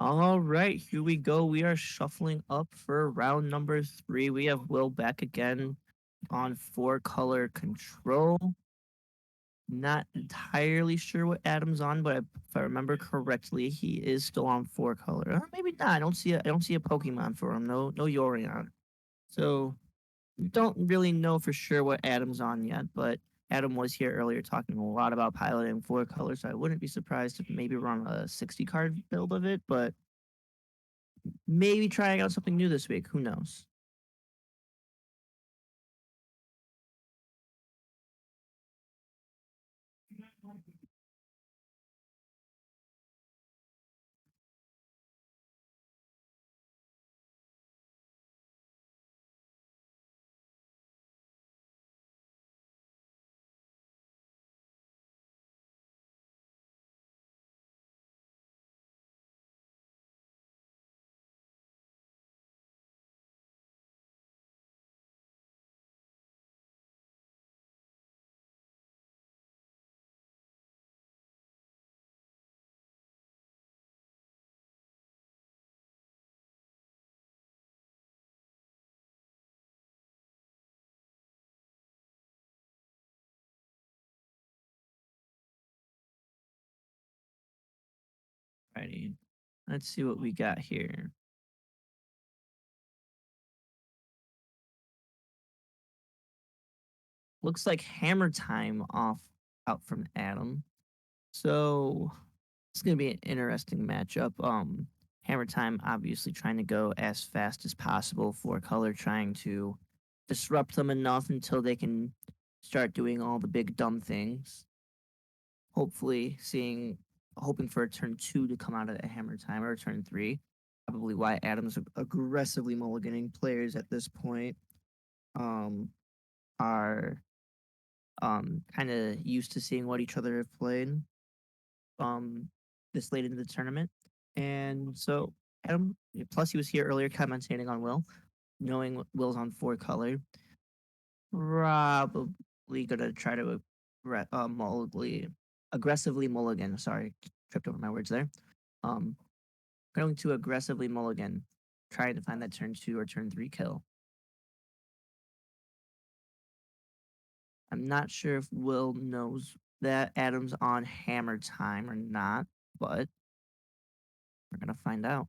All right, here we go. We are shuffling up for round number three. We have Will back again on four color control. Not entirely sure what Adam's on, but if I remember correctly, he is still on four color. Maybe not. I don't see a Pokemon for him. No Yorion. So don't really know for sure what Adam's on yet, but Adam was here earlier talking a lot about piloting four colors. So I wouldn't be surprised if maybe we're on a 60 card build of it, but maybe trying out something new this week. Who knows? Alrighty. Let's see what we got here. Looks like Hammer Time off out from Adam. So it's gonna be an interesting matchup. Hammer Time obviously trying to go as fast as possible for Color, trying to disrupt them enough until they can start doing all the big dumb things. Hopefully, hoping for a turn two to come out of that Hammer Time or a turn three. Probably why Adam's aggressively mulliganing players at this point. Um, are kind of used to seeing what each other have played um this late into the tournament. And so Adam, plus he was here earlier commentating on Will, knowing Will's on four color, probably gonna try to aggressively mulligan. Sorry, tripped over my words there. Um, going to aggressively mulligan, trying to find that turn two or turn three kill. I'm not sure if Will knows that Adam's on hammer time or not, but we're gonna find out.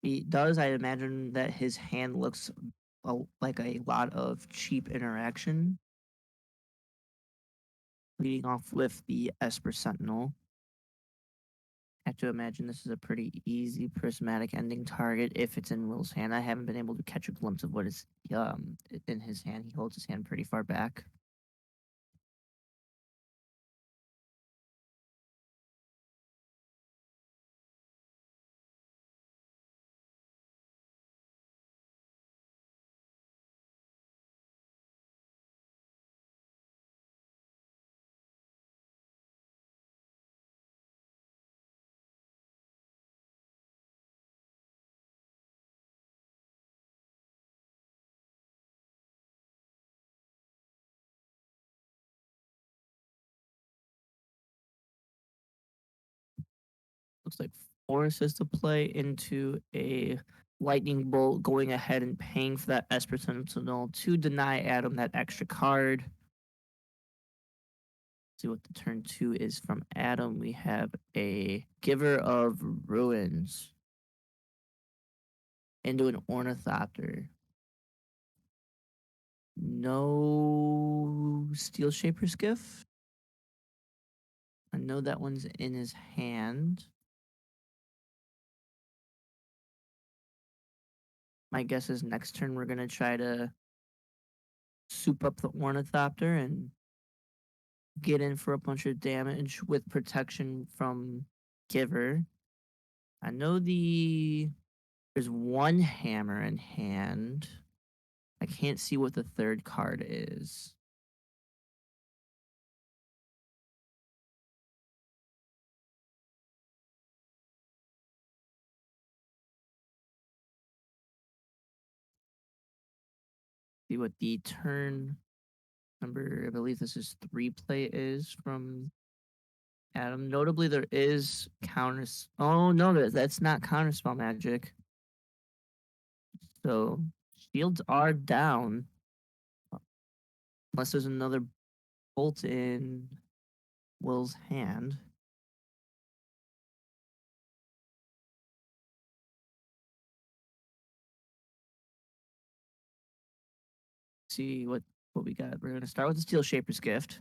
He does. I imagine that his hand looks like a lot of cheap interaction, leading off with the Esper Sentinel. I have to imagine this is a pretty easy prismatic ending target if it's in Will's hand. I haven't been able to catch a glimpse of what is in his hand. He holds his hand pretty far back. Looks like forces to play into a lightning bolt, going ahead and paying for that Esper Sentinel to deny Adam that extra card. See what the turn two is from Adam. We have a Giver of Ruins into an Ornithopter. No Steel Shaper's Gift. I know that one's in his hand. My guess is next turn we're gonna try to soup up the Ornithopter and get in for a bunch of damage with protection from Giver. I know there's one hammer in hand. I can't see what the third card is. See what the turn number, I believe this is three play is from Adam. Notably, there is counters. Oh no, that's not counterspell magic. So shields are down, unless there's another bolt in Will's hand. See what we got. We're gonna start with the Steel Shaper's Gift.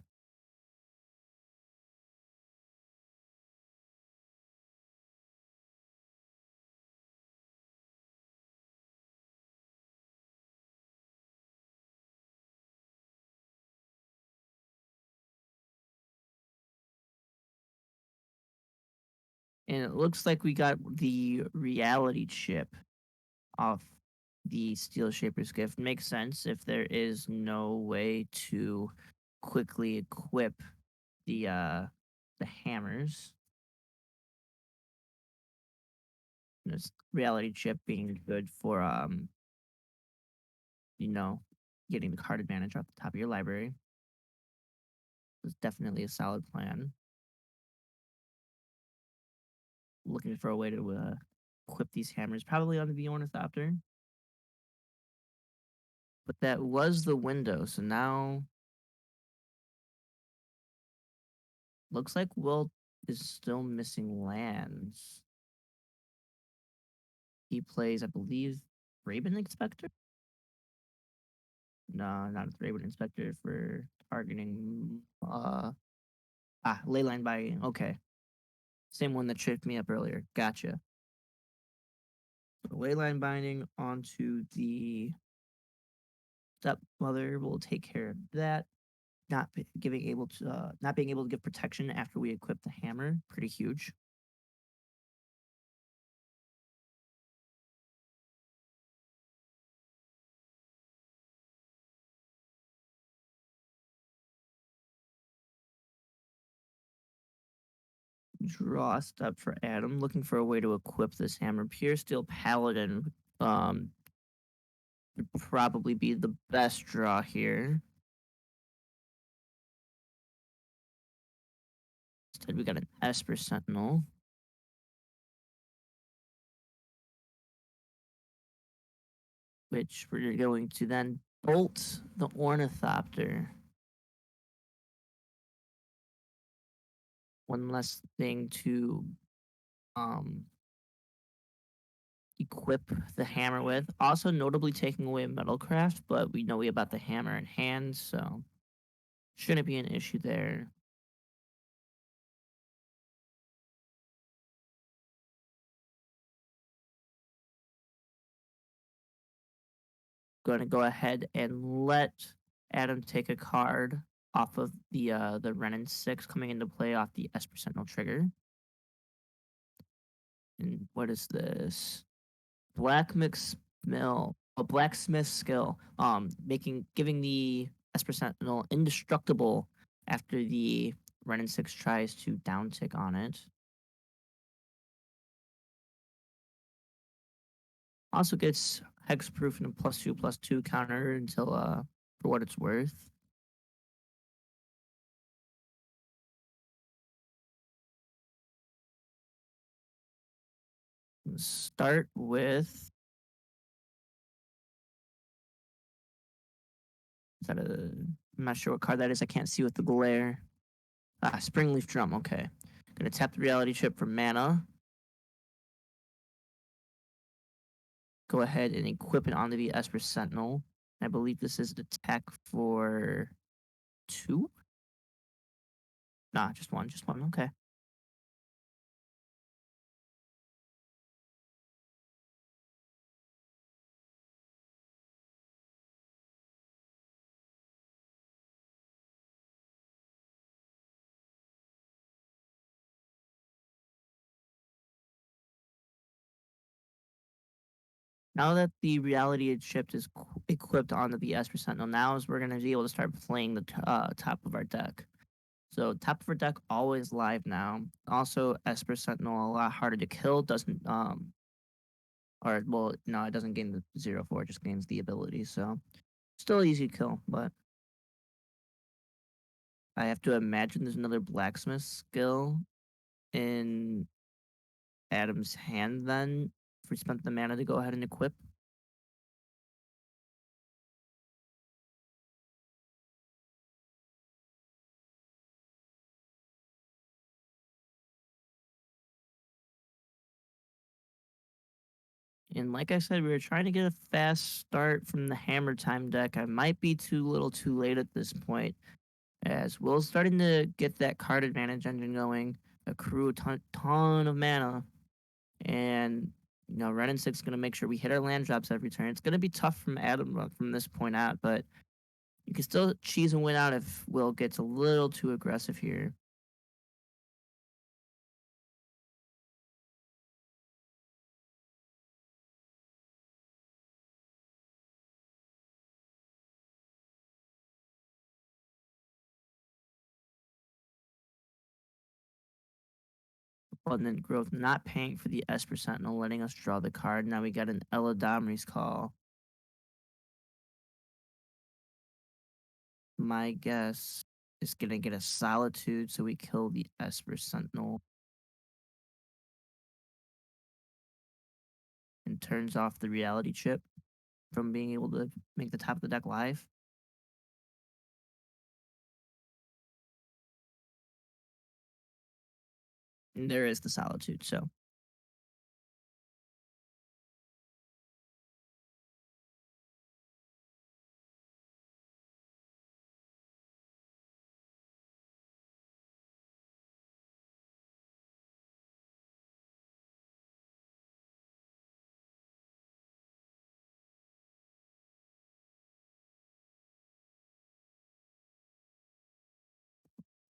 And it looks like we got the reality chip off the Steel Shaper's Gift. Makes sense if there is no way to quickly equip the hammers. This reality chip being good for you know, getting the card advantage off the top of your library is definitely a solid plan. Looking for a way to equip these hammers, probably on the Ornithopter. But that was the window, so now looks like Will is still missing lands. He plays, I believe, Raven Inspector? No, not a Raven Inspector for targeting Leyline by okay. Same one that tripped me up earlier. Gotcha. So Leyline binding onto the stepmother will take care of that. Not being able to give protection after we equip the hammer, pretty huge. Draw a step for Adam, looking for a way to equip this hammer. Pure Steel Paladin would probably be the best draw here. Instead, we got an Esper Sentinel, which we're going to then bolt the Ornithopter. One less thing to um, equip the hammer with. Also, notably taking away Metalcraft, but we know we about the hammer in hand, so shouldn't be an issue there. Going to go ahead and let Adam take a card off of the Renin 6 coming into play off the Esper Sentinel trigger. And what is this? Blacksmith skill. Giving the Esper Sentinel indestructible after the Renin 6 tries to downtick on it. Also gets hexproof and a +2/+2 counter until for what it's worth. Start with is that a I'm not sure what card that is. I can't see with the glare. Springleaf Drum. Okay. Gonna tap the reality chip for mana. Go ahead and equip it onto the Esper Sentinel. I believe this is an attack for 2? Nah, just 1. Just 1. Okay. Now that the reality chip is equipped onto the Esper Sentinel, now is we're gonna be able to start playing the top of our deck. So top of our deck always live now. Also, Esper Sentinel a lot harder to kill. Doesn't or well no, it doesn't gain the 0/4. It just gains the ability. So still easy to kill, but I have to imagine there's another blacksmith skill in Adam's hand then, if we spent the mana to go ahead and equip. And like I said, we were trying to get a fast start from the Hammer Time deck. I might be too little too late at this point, as Will's starting to get that card advantage engine going, accrue a ton of mana, and Ren and Six is going to make sure we hit our land drops every turn. It's going to be tough from Adam from this point out, but you can still cheese and win out if Will gets a little too aggressive here. Abundant growth, not paying for the Esper Sentinel, letting us draw the card. Now we got an Eladamri's Call. My guess is going to get a Solitude, so we kill the Esper Sentinel and turns off the reality chip from being able to make the top of the deck live. And there is the Solitude, so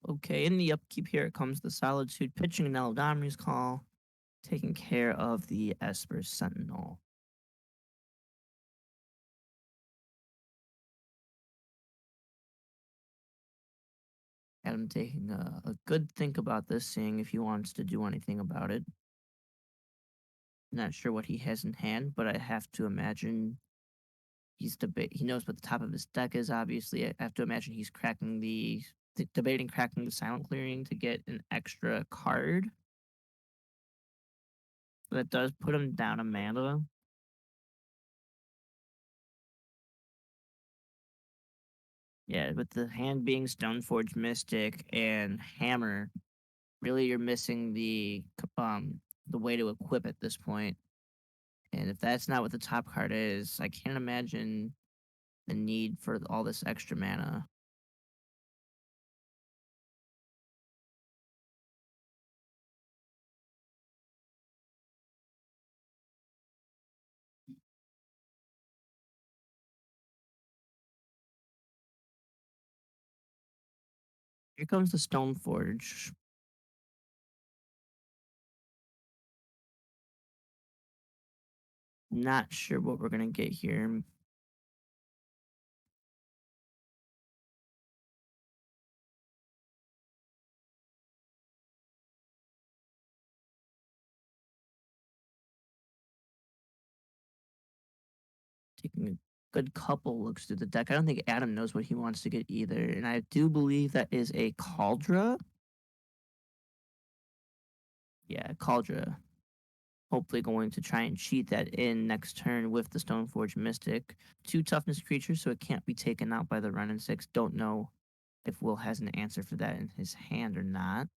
okay. In the upkeep here, it comes the Solitude, pitching an Eldamri's Call, taking care of the Esper Sentinel. Adam taking a good think about this, seeing if he wants to do anything about it. Not sure what he has in hand, but I have to imagine he knows what the top of his deck is. Obviously, I have to imagine he's cracking debating cracking the Silent Clearing to get an extra card. That does put him down a mana. Yeah, with the hand being Stoneforge Mystic and Hammer, really you're missing the way to equip at this point. And if that's not what the top card is, I can't imagine the need for all this extra mana. Here comes the Stoneforge. Not sure what we're gonna get here. Taking a good couple looks through the deck. I don't think Adam knows what he wants to get either, and I do believe that is a Cauldra. Yeah, Cauldra. Hopefully going to try and cheat that in next turn with the Stoneforge Mystic. Two toughness creatures, so it can't be taken out by the run and six. Don't know if Will has an answer for that in his hand or not.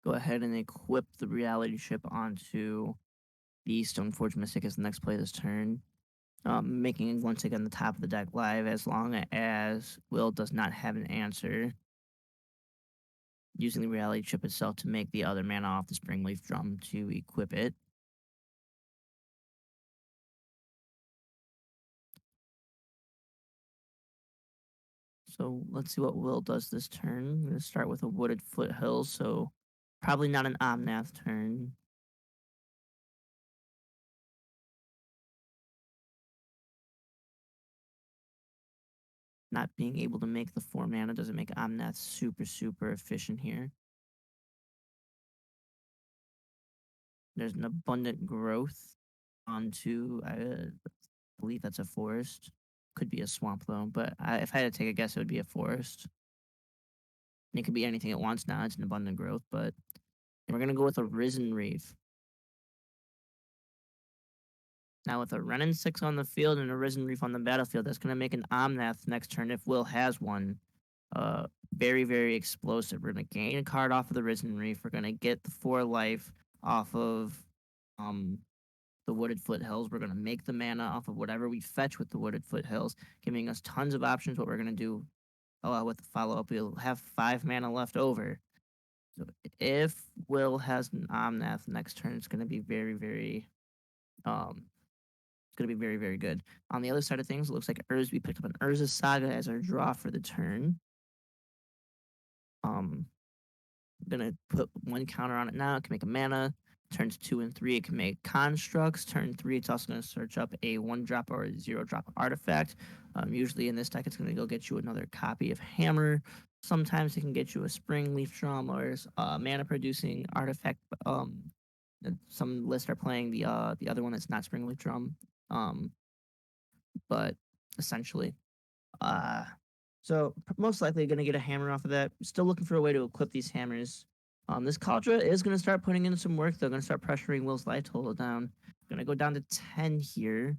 Go ahead and equip the reality chip onto the Stoneforge Mystic as the next play this turn. Making once again the top of the deck live as long as Will does not have an answer. Using the reality chip itself to make the other mana off the Springleaf Drum to equip it. So let's see what Will does this turn. I'm going to start with a wooded foothills, so probably not an Omnath turn. Not being able to make the 4 mana doesn't make Omnath super, super efficient here. There's an abundant growth onto, I believe that's a forest. Could be a swamp though, but if I had to take a guess, it would be a forest. And it could be anything it wants now. It's an abundant growth, but and we're gonna go with a risen reef. Now with a Renin 6 on the field and a risen reef on the battlefield, that's gonna make an Omnath next turn if Will has one. Very, very explosive. We're gonna gain a card off of the risen reef. We're gonna get the 4 life off of um the wooded foothills. We're gonna make the mana off of whatever we fetch with the wooded foothills, giving us tons of options. What we're gonna do with the follow up, we'll have 5 mana left over. So if Will has an Omnath next turn, it's gonna be very, very um it's gonna be very, very good. On the other side of things, it looks like we picked up an Urza Saga as our draw for the turn. Um gonna put 1 counter on it now. It can make a mana. Turns 2 and 3, it can make constructs. Turn 3, it's also gonna search up a 1 drop or a 0 drop artifact. Usually in this deck, it's gonna go get you another copy of Hammer. Sometimes it can get you a Spring Leaf Drum or mana producing artifact. Some lists are playing the other one that's not Spring Leaf Drum. Um, but essentially, uh, so most likely going to get a hammer off of that. Still looking for a way to equip these hammers. This Kaldra is going to start putting in some work. They're going to start pressuring Will's life total down. Going to go down to 10 here.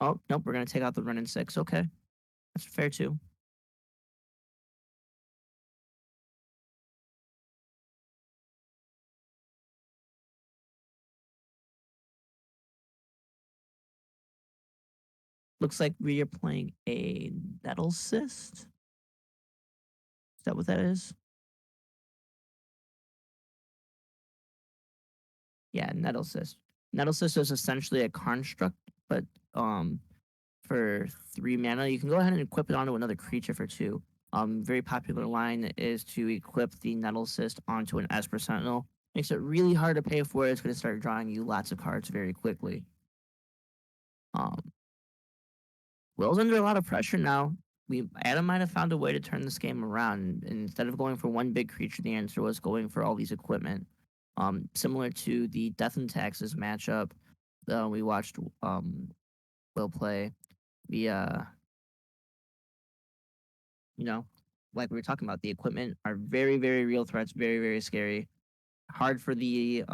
Oh, nope. We're going to take out the run in 6. Okay. That's fair too. Looks like we are playing a Nettle Cyst. Is that what that is? Yeah, Nettle Cyst. Nettle Cyst is essentially a construct, but um, for 3 mana. You can go ahead and equip it onto another creature for 2. Very popular line is to equip the Nettle Cyst onto an Esper Sentinel. Makes it really hard to pay for it. It's going to start drawing you lots of cards very quickly. Um, Will's under a lot of pressure now. Adam might have found a way to turn this game around. And instead of going for one big creature, the answer was going for all these equipment. Similar to the Death and Taxes matchup we watched Will play. We you know, like we were talking about, the equipment are very, very real threats, very, very scary. Hard for the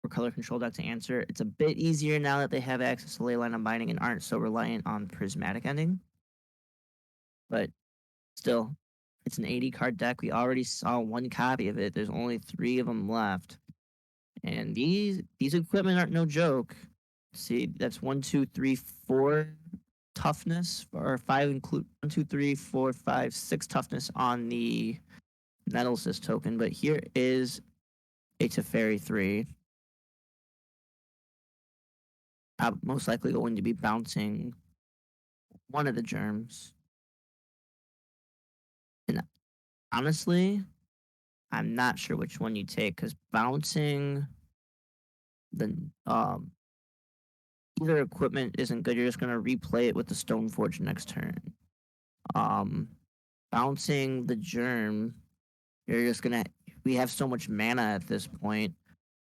for color control deck to answer. It's a bit easier now that they have access to Leyline Unbinding and aren't so reliant on prismatic ending. But still, it's an 80 card deck. We already saw 1 copy of it. There's only 3 of them left. And these equipment aren't no joke. See, that's 1, 2, 3, 4 toughness, or 5 include 1, 2, 3, 4, 5, 6 toughness on the Nettlesis token, but here is a Teferi 3. Most likely going to be bouncing one of the germs. And honestly, I'm not sure which one you take because bouncing the either equipment isn't good. You're just gonna replay it with the Stoneforge next turn. Um, Bouncing the germ, you're just gonna. We have so much mana at this point.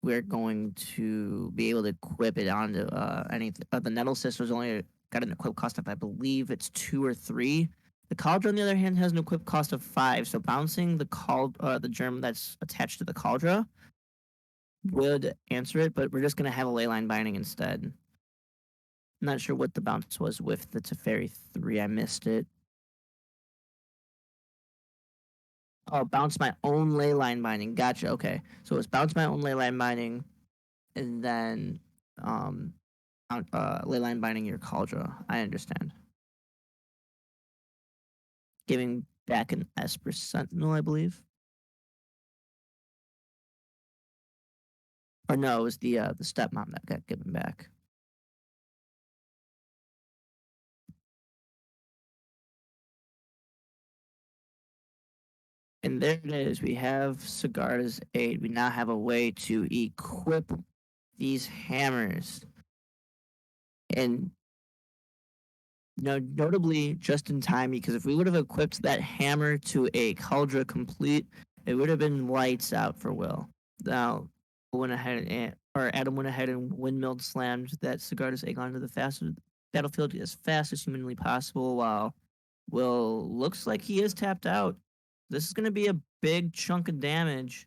We're going to be able to equip it onto anything. The Nettle Sisters only got an equip cost of, I believe it's 2 or 3. The Cauldron, on the other hand, has an equip cost of 5. So bouncing the germ that's attached to the Cauldron would answer it, but we're just gonna have a Leyline Binding instead. Not sure what the bounce was with the Teferi 3. I missed it. Oh, bounce my own Leyline Binding. Gotcha. Okay, so it's bounce my own Leyline Binding, and then um, Leyline Binding your Cauldron. I understand. Giving back an Esper Sentinel, I believe. Or no, it was the stepmom that got given back. And there it is. We have Cigar's aid. We now have a way to equip these hammers. And notably just in time, because if we would have equipped that hammer to a Cauldra complete, it would have been lights out for Will. Now, went ahead and or Adam went ahead and windmill slammed that Cigar's egg onto the fastest battlefield as fast as humanly possible. While Will looks like he is tapped out. This is going to be a big chunk of damage.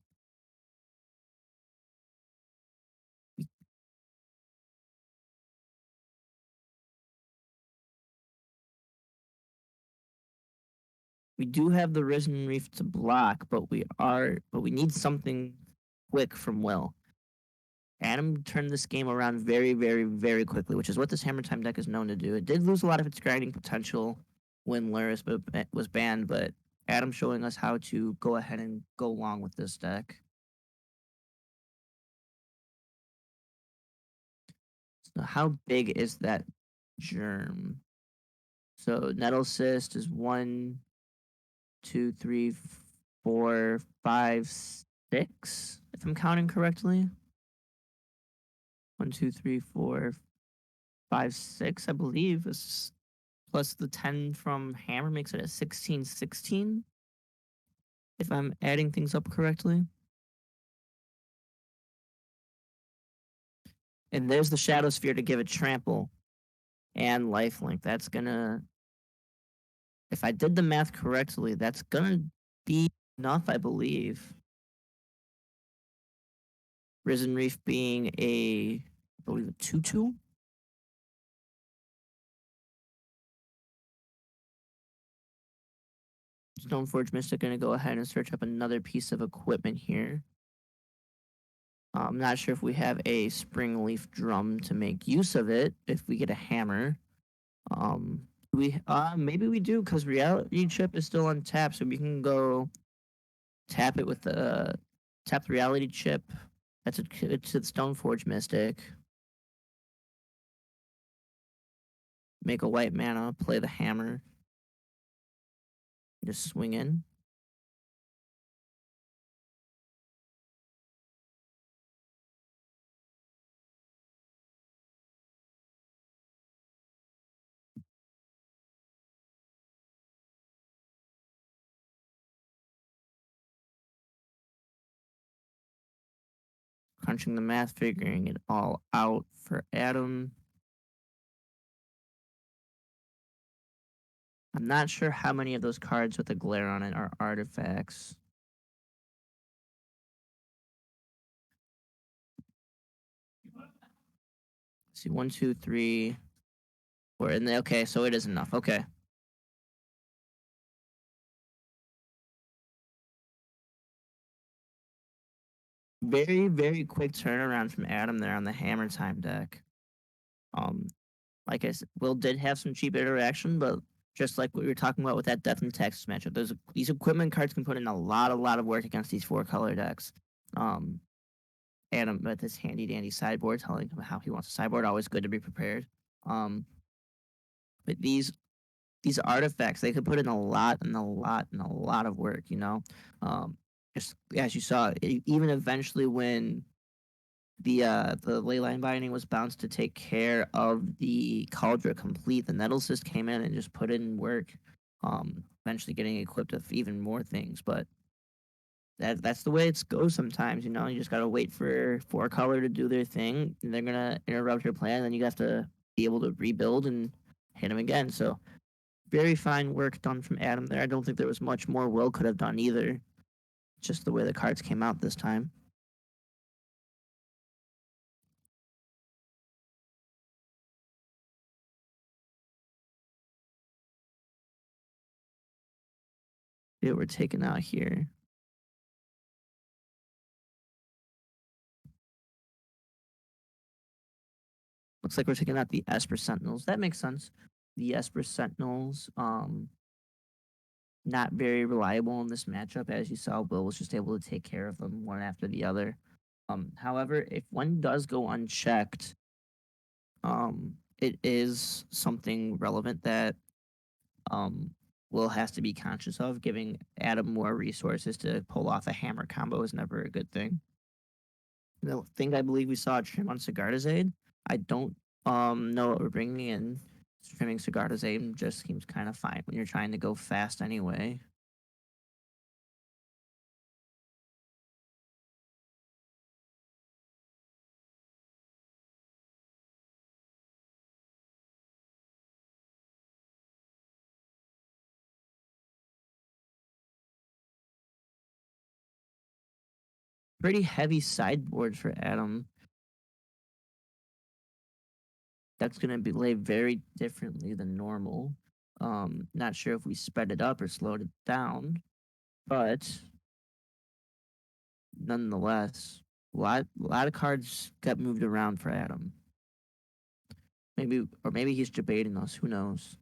We do have the Risen Reef to block, but we need something quick from Will. Adam turned this game around very, very, very quickly, which is what this Hammer Time deck is known to do. It did lose a lot of its grinding potential when Luris was banned, but Adam showing us how to go ahead and go along with this deck. So how big is that germ? So Nettle Cyst is 1, 2, 3, 4, 5, 6, if I'm counting correctly. 1, 2, 3, 4, 5, 6, I believe. Plus the 10 from Hammer makes it a 16, 16, if I'm adding things up correctly. And there's the Shadow Sphere to give it trample and lifelink. That's gonna, if I did the math correctly, that's gonna be enough, I believe. Risen Reef being I believe a 2/2. Stoneforge Mystic gonna go ahead and search up another piece of equipment here. I'm not sure if we have a spring leaf drum to make use of it if we get a hammer. We maybe we do because reality chip is still untapped, so we can go tap it with the tap the reality chip. That's to the Stoneforge Mystic. Make a white mana, play the hammer, just swing in. Crunching the math, figuring it all out for Adam. I'm not sure how many of those cards with a glare on it are artifacts. Let's see, 1, 2, 3, 4, and okay, so it is enough. Okay. Very, very quick turnaround from Adam there on the Hammer Time deck. Um, like I said, Will did have some cheap interaction, but just like what we were talking about with that Death and Texas matchup, these equipment cards can put in a lot of work against these 4-color decks. Um, Adam with his handy dandy sideboard telling him how he wants a sideboard, always good to be prepared. Um, but these artifacts, they could put in a lot and a lot and a lot of work, you know. Um, just as you saw, even eventually when the leyline binding was bounced to take care of the Cauldra complete, the Nettle Cyst came in and just put in work. Eventually getting equipped with even more things, but that's the way it goes sometimes. You know, you just gotta wait for 4-color to do their thing, and they're gonna interrupt your plan. And then you have to be able to rebuild and hit them again. So very fine work done from Adam there. I don't think there was much more Will could have done either. Just the way the cards came out this time. They were taken out here. Looks like we're taking out the Esper Sentinels. That makes sense. The Esper Sentinels, not very reliable in this matchup. As you saw, Will was just able to take care of them one after the other. However, if one does go unchecked, it is something relevant that um, Will has to be conscious of. Giving Adam more resources to pull off a hammer combo is never a good thing. The thing I believe we saw a trim on Sigarda's aid. I don't know what we're bringing in. Trimming Sigarda's aid just seems kind of fine when you're trying to go fast anyway. Pretty heavy sideboard for Adam. That's going to be laid very differently than normal. Not sure if we sped it up or slowed it down, but nonetheless, a lot of cards got moved around for Adam. Maybe he's debating us. Who knows?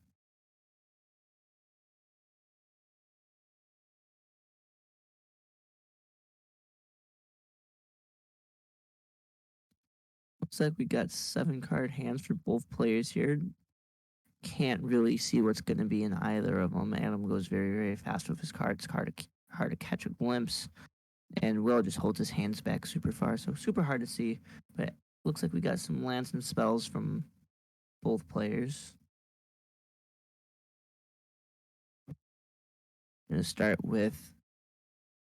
Looks like we got 7 card hands for both players here. Can't really see what's going to be in either of them. Adam goes very fast with his cards. Hard to catch a glimpse, and Will just holds his hands back super far, so super hard to see. But looks like we got some lands and spells from both players. Gonna start with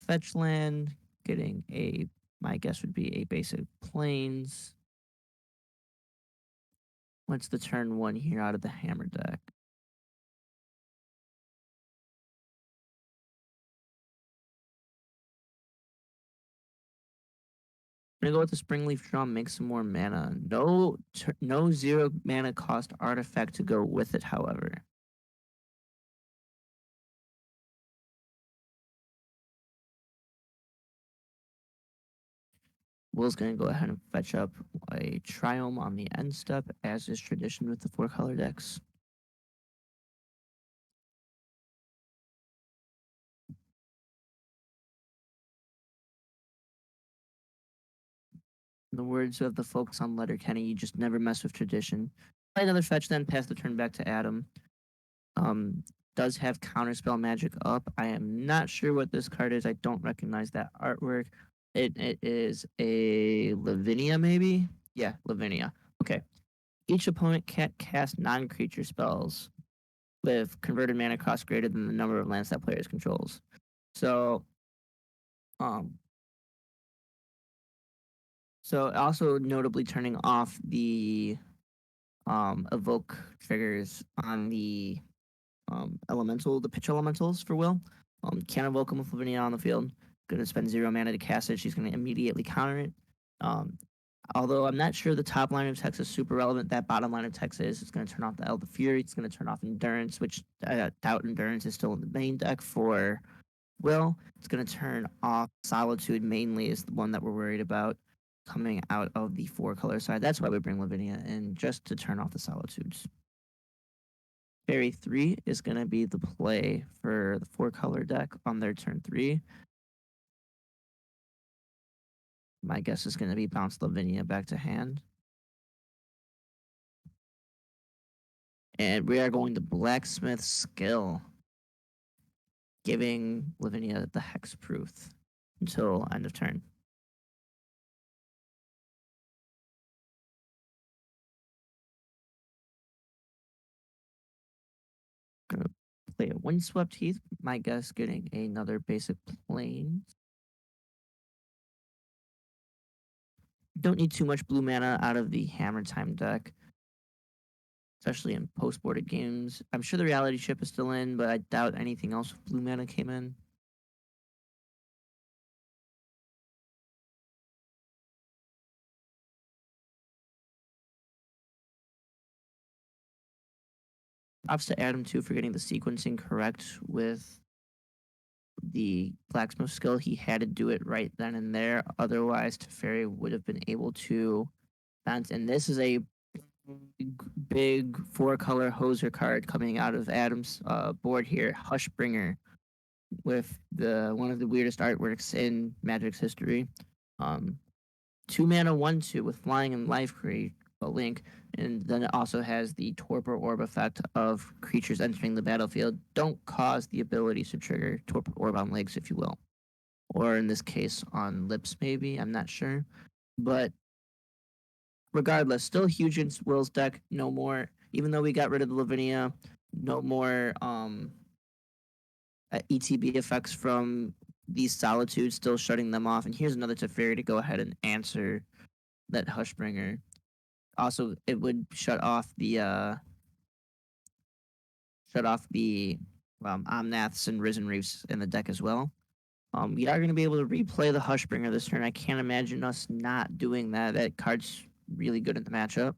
fetch land, getting a my guess would be a basic plains. What's the turn one here out of the hammer deck? I'm gonna go with the Springleaf Drum, make some more mana. No 0 mana cost artifact to go with it, however. Will's gonna go ahead and fetch up a Triome on the end step, as is tradition with the 4 color decks. In the words of the folks on Letterkenny, you just never mess with tradition. Play another fetch, then pass the turn back to Adam. Um, does have counterspell magic up. I am not sure what this card is. I don't recognize that artwork. It is a Lavinia, maybe? Yeah, Lavinia. Okay. Each opponent can't cast non-creature spells with converted mana cost greater than the number of lands that players controls. So, um, also notably turning off the evoke triggers on the the pitch elementals for Will. Can't evoke them with Lavinia on the field. Going to spend 0 mana to cast it. She's going to immediately counter it. Um, Although I'm not sure the top line of text is super relevant, that bottom line of text is. It's going to turn off the Elder Fury. It's going to turn off Endurance, which I doubt Endurance is still in the main deck for Will. It's going to turn off Solitude, mainly is the one that we're worried about coming out of the 4 color side. That's why we bring Lavinia in, just to turn off the Solitudes. Fairy 3 is going to be the play for the 4 color deck on their turn 3. My guess is going to be bounce Lavinia back to hand. And we are going to Blacksmith Skill, giving Lavinia the hexproof until end of turn. Gonna play a Windswept Heath. My guess getting another basic plane. Don't need too much blue mana out of the Hammer Time deck, especially in post-boarded games. I'm sure the reality ship is still in, but I doubt anything else with blue mana came in. Props to Adam too for getting the sequencing correct with the blacksmith skill. He had to do it right then and there. Otherwise, Teferi would have been able to bounce. And this is a big 4 color hoser card coming out of Adam's board here. Hushbringer, with the one of the weirdest artworks in Magic's history. Um, 2 mana 1/2 with flying and life a link, and then it also has the torpor orb effect of creatures entering the battlefield don't cause the abilities to trigger torpor orb on legs, if you will, or in this case on lips, maybe. I'm not sure, but regardless, still huge in Will's deck. No more, even though we got rid of the Lavinia, no more ETB effects from these solitudes, still shutting them off. And here's another Teferi to go ahead and answer that Hushbringer. Also, it would shut off the Omnaths and Risen Reefs in the deck as well. We are going to be able to replay the Hushbringer this turn. I can't imagine us not doing that. That card's really good in the matchup.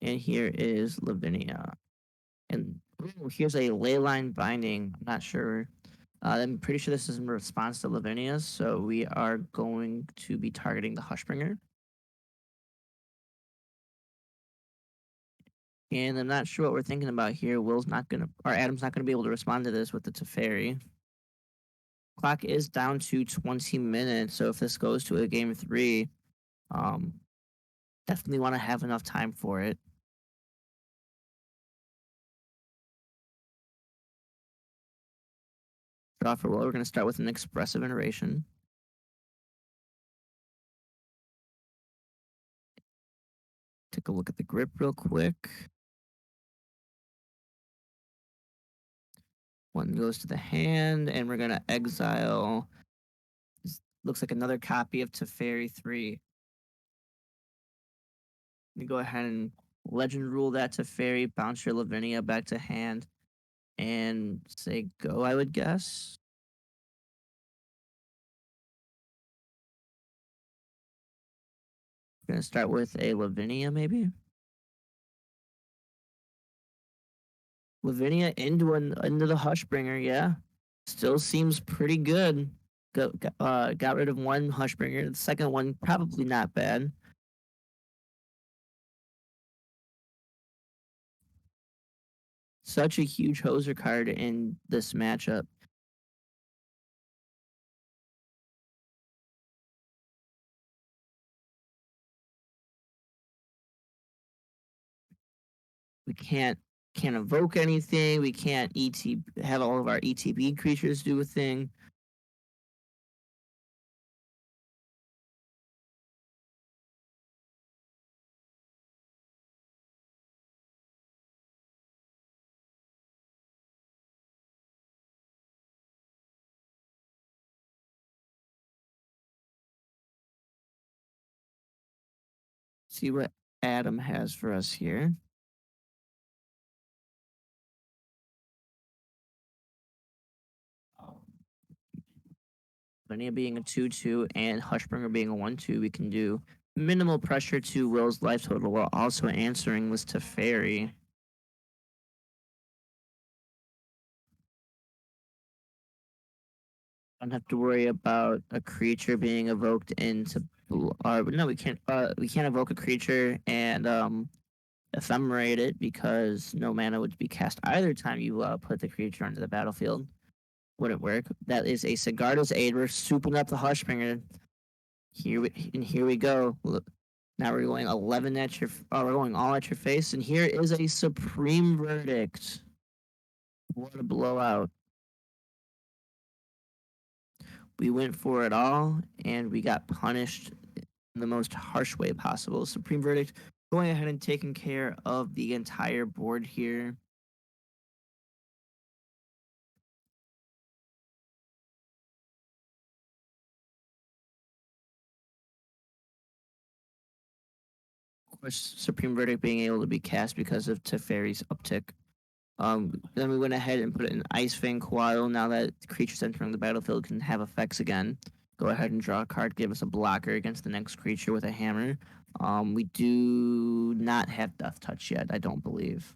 And here is Lavinia. And here's a Leyline Binding. I'm not sure. I'm pretty sure this is in response to Lavinia's. So we are going to be targeting the Hushbringer. And I'm not sure what we're thinking about here. Will's not going to, or Adam's not going to be able to respond to this with the Teferi. Clock is down to 20 minutes. So if this goes to a game 3, um, definitely want to have enough time for it. Draw for Will. We're going to start with an expressive iteration. Take a look at the grip real quick. One goes to the hand, and we're going to exile. This looks like another copy of Teferi 3. We go ahead and legend rule that Teferi, bounce your Lavinia back to hand, and say go, I would guess. We're going to start with a Lavinia, maybe. Lavinia into the Hushbringer, yeah. Still seems pretty good. Got rid of one Hushbringer. The second one probably not bad. Such a huge hoser card in this matchup. We can't evoke anything. We can't have all of our ETB creatures do a thing. See what Adam has for us here. Linnea being a 2/2 and Hushbringer being a 1/2, we can do minimal pressure to Will's life total while also answering with Teferi. Don't have to worry about a creature being evoked into. No, we can't. We can't evoke a creature and ephemerate it because no mana would be cast either time you put the creature onto the battlefield. Wouldn't work. That is a Sigarda's Aid. We're souping up the Hushbringer. Here we go. Look, now we're going 11 at your. Oh, we're going all at your face, and here is a Supreme Verdict. What a blowout! We went for it all, and we got punished in the most harsh way possible. Supreme Verdict going ahead and taking care of the entire board here. Of course, Supreme Verdict being able to be cast because of Teferi's uptick. Then we went ahead and put it in Ice Fang Coil. Now that creatures entering the battlefield can have effects again. Go ahead and draw a card, give us a blocker against the next creature with a hammer. We do not have Death Touch yet, I don't believe.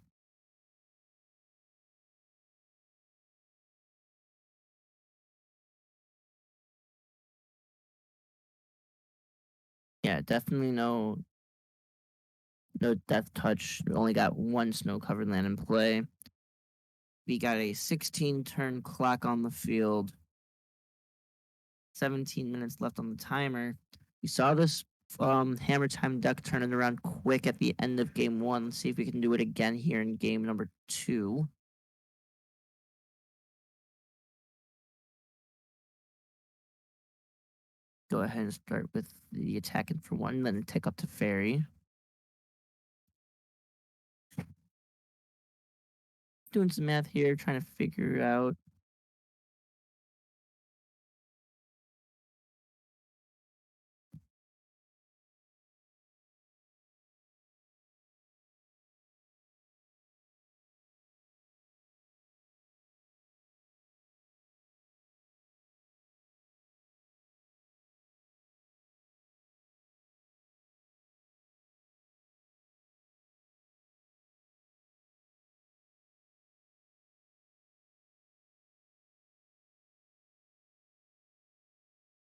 Yeah, definitely no Death Touch. We only got one snow covered land in play. We got a 16 turn clock on the field. 17 minutes left on the timer. We saw this Hammer Time deck turning around quick at the end of game one. Let's see if we can do it again here in game number two. Go ahead and start with the attacking for one, then take up to Fairy. Doing some math here, trying to figure out.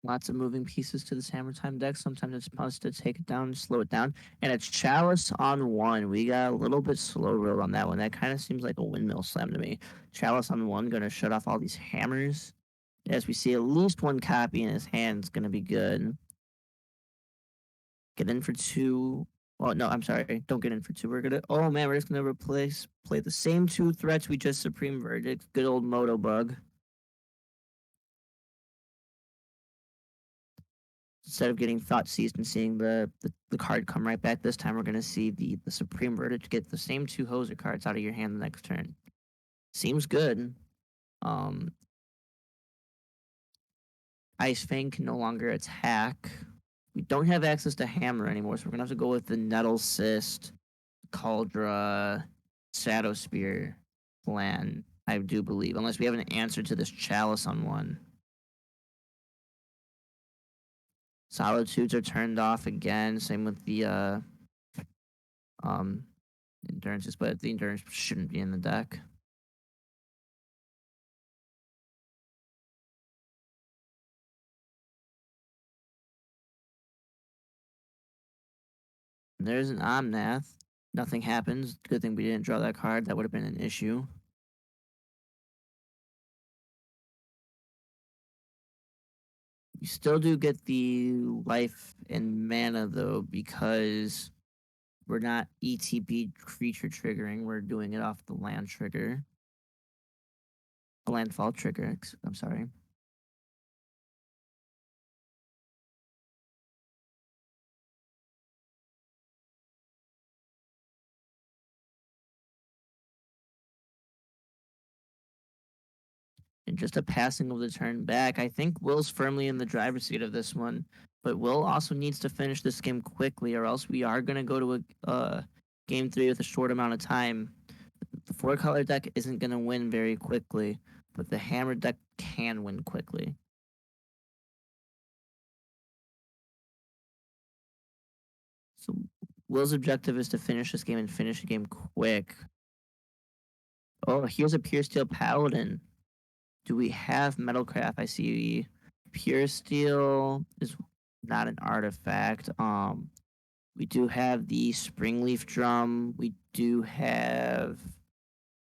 Lots of moving pieces to this Hammer Time deck. Sometimes it's supposed to take it down, slow it down. And it's Chalice on one. We got a little bit slow rolled on that one. That kind of seems like a windmill slam to me. Chalice on one, going to shut off all these hammers. As we see at least one copy in his hand is going to be good. Get in for two. Oh, no, I'm sorry. Don't get in for two. We're going to. Oh, man, we're just going to play the same two threats we just Supreme Verdict. Good old Moto Bug. Instead of getting thought seized and seeing the card come right back, this time we're going to see the Supreme Verdict get the same two Hoser cards out of your hand the next turn. Seems good. Um, Ice Fang can no longer attack. We don't have access to Hammer anymore, so we're going to have to go with the Nettle Cyst, Cauldra, Shadow Spear plan, I do believe, unless we have an answer to this Chalice on one. Solitudes are turned off again. Same with the um endurances, but the endurance shouldn't be in the deck. There's an Omnath. Nothing happens. Good thing we didn't draw that card. That would have been an issue. You still do get the life and mana though, because we're not ETB creature triggering. We're doing it off the land trigger. A landfall trigger. I'm sorry. And just a passing of the turn back. I think Will's firmly in the driver's seat of this one, but Will also needs to finish this game quickly, or else we are going to go to a game three with a short amount of time. The four color deck isn't going to win very quickly, but the hammer deck can win quickly. So Will's objective is to finish this game and finish the game quick. Oh, here's a Pure Steel Paladin. Do we have Metalcraft? I see Pure Steel is not an artifact. We do have the Springleaf Drum. We do have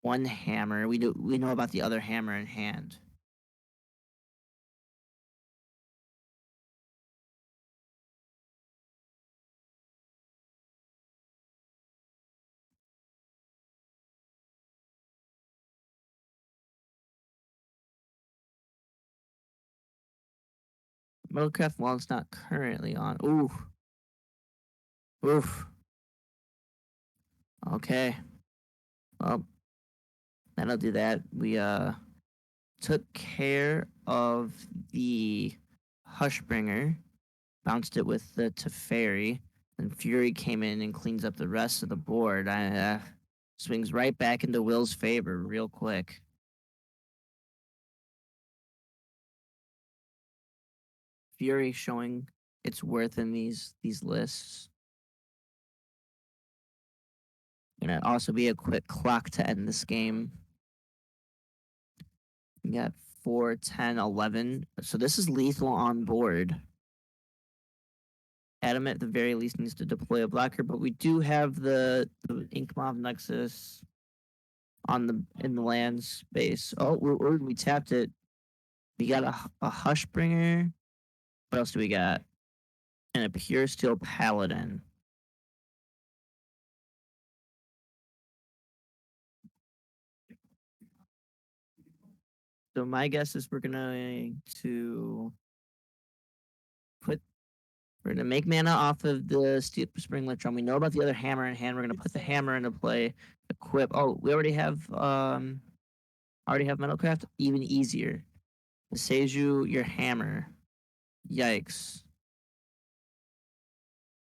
one hammer. We know about the other hammer in hand. Metalcraft, while it's not currently on. Ooh. Oof. Okay. Well, that'll do that. We took care of the Hushbringer, bounced it with the Teferi, and Fury came in and cleans up the rest of the board. Swings right back into Will's favor real quick. Fury showing its worth in these lists. Gonna also be a quick clock to end this game. We got 4, 10, 11. So this is lethal on board. Adam at the very least needs to deploy a blocker, but we do have the Inkmoth Nexus on the in the land space. Oh, we tapped it. We got a Hushbringer. What else do we got? and a pure steel paladin. So my guess is we're going to put we're gonna make mana off of the steel springlet drum. We know about the other hammer in hand. We're gonna put the hammer into play. Equip. Oh, we already have metalcraft. Even easier. It saves you your hammer. Yikes.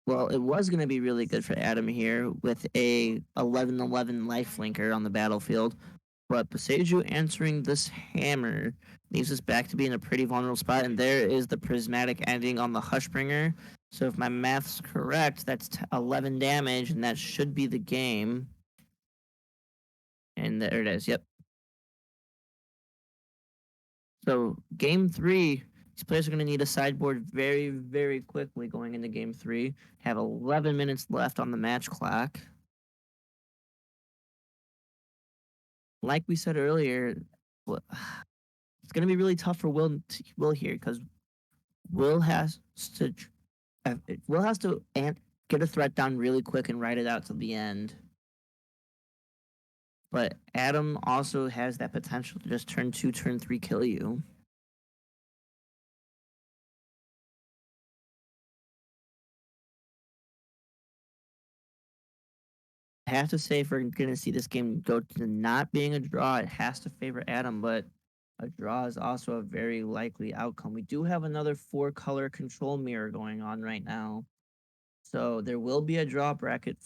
Well, it was going to be really good for Adam here with a 11-11 life linker on the battlefield, but Beseju answering this hammer leaves us back to be in a pretty vulnerable spot, and there is the prismatic ending on the Hushbringer. So if my math's correct, that's 11 damage, and that should be the game. And there it is. Yep. So game three, these players are going to need a sideboard very, very quickly going into game three. Have 11 minutes left on the match clock. Like we said earlier, it's going to be really tough for Will here because Will has to Will has to get a threat down really quick and write it out to the end. But Adam also has that potential to just turn two, turn three, kill you. I have to say, if we're going to see this game go to not being a draw, it has to favor Adam, but a draw is also a very likely outcome. We do have another 4-color control mirror going on right now. So there will be a draw bracket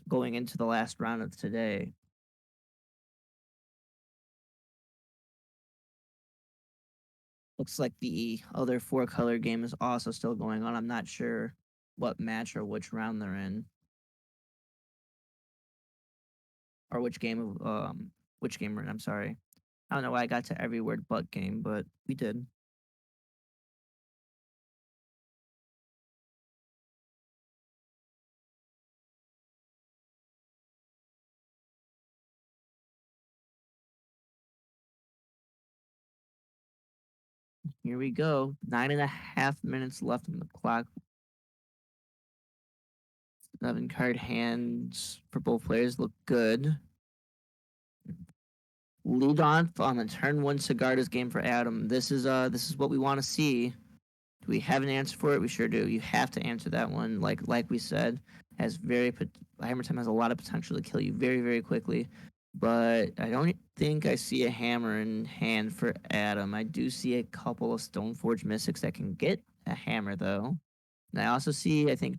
going into the last round of today. Looks like the other 4-color game is also still going on. I'm not sure what match or which round they're in, or which game we're in. I'm sorry. I don't know why I got to every word but game, but we did. Here we go. 9.5 minutes left on the clock. 7-card hands for both players look good. Lead on the turn one Sigarda's game for Adam. This is what we want to see. Do we have an answer for it? We sure do. You have to answer that one. Like we said, has Hammer Time has a lot of potential to kill you very, very quickly. But I don't think I see a hammer in hand for Adam. I do see a couple of Stoneforge Mystics that can get a hammer though. And I also see, I think,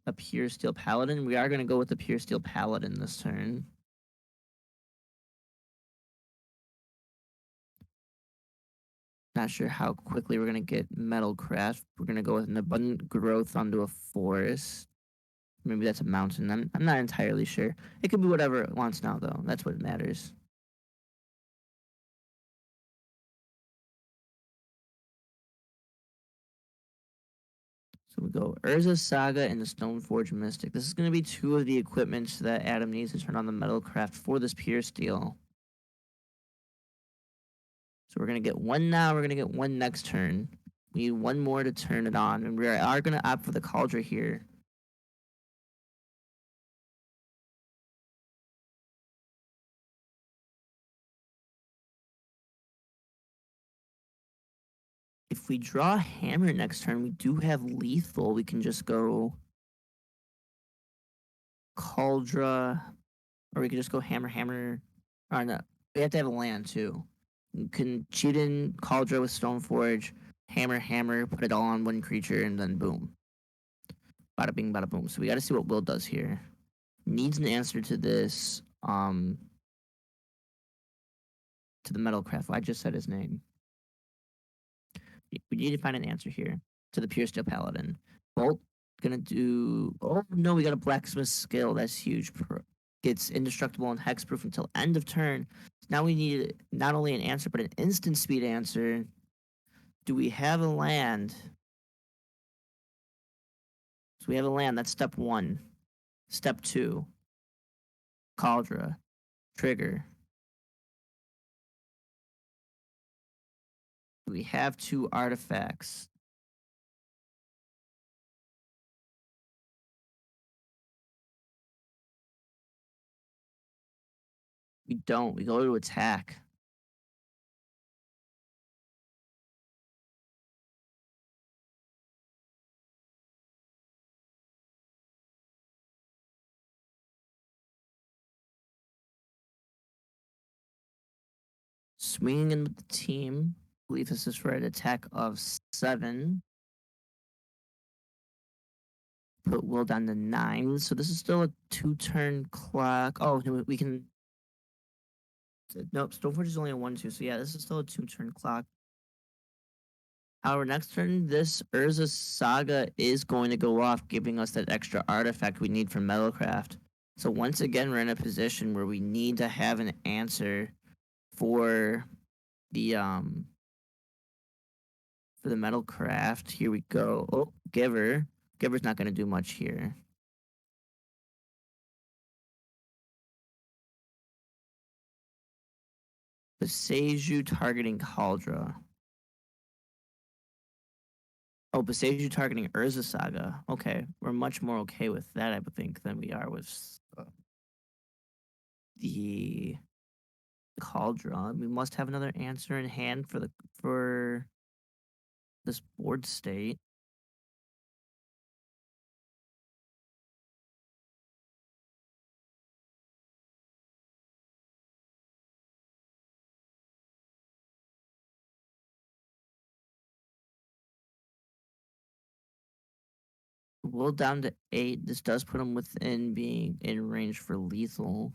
a Pure Steel Paladin. We are going to go with the Pure Steel Paladin this turn. Not sure how quickly we're going to get Metalcraft. We're going to go with an Abundant Growth onto a Forest. Maybe that's a mountain. I'm not entirely sure. It could be whatever it wants now, though. That's what matters. So we go Urza Saga and the Stoneforge Mystic. This is going to be two of the equipments that Adam needs to turn on the Metalcraft for this Pure Steel. So we're going to get one now. We're going to get one next turn. We need one more to turn it on. And we are going to opt for the Cauldron here. If we draw Hammer next turn, we do have Lethal. We can just go Cauldron, or we could just go Hammer, Hammer. Or no, we have to have a land too. You can cheat in Cauldron with Stoneforge, Hammer, Hammer, put it all on one creature, and then boom. Bada bing, bada boom. So we got to see what Will does here. Needs an answer to this, to the Metalcraft. I just said his name. We need to find an answer here to the Pure Steel Paladin. Bolt gonna do. Oh no, we got a blacksmith skill. That's huge. Gets indestructible and hexproof until end of turn. Now we need not only an answer but an instant speed answer. Do we have a land? So we have a land. That's step one. Step two. Cauldron. Trigger. We have two artifacts. We don't. We go to attack. Swinging in with the team. I believe this is for an attack of 7. Put Will down to 9. So this is still a 2-turn clock. Oh, no, we can. Nope, Stoneforge is only a 1-2. So yeah, this is still a 2-turn clock. Our next turn, this Urza Saga is going to go off, giving us that extra artifact we need from Metalcraft. So once again, we're in a position where we need to have an answer for the um for the Metalcraft. Here we go. Oh, Giver. Giver's not going to do much here. Beseju targeting Kaldra. Oh, Beseju targeting Urza Saga. Okay, we're much more okay with that, I think, than we are with the Cauldron. We must have another answer in hand for this board state. Will down to 8. This does put him within being in range for lethal.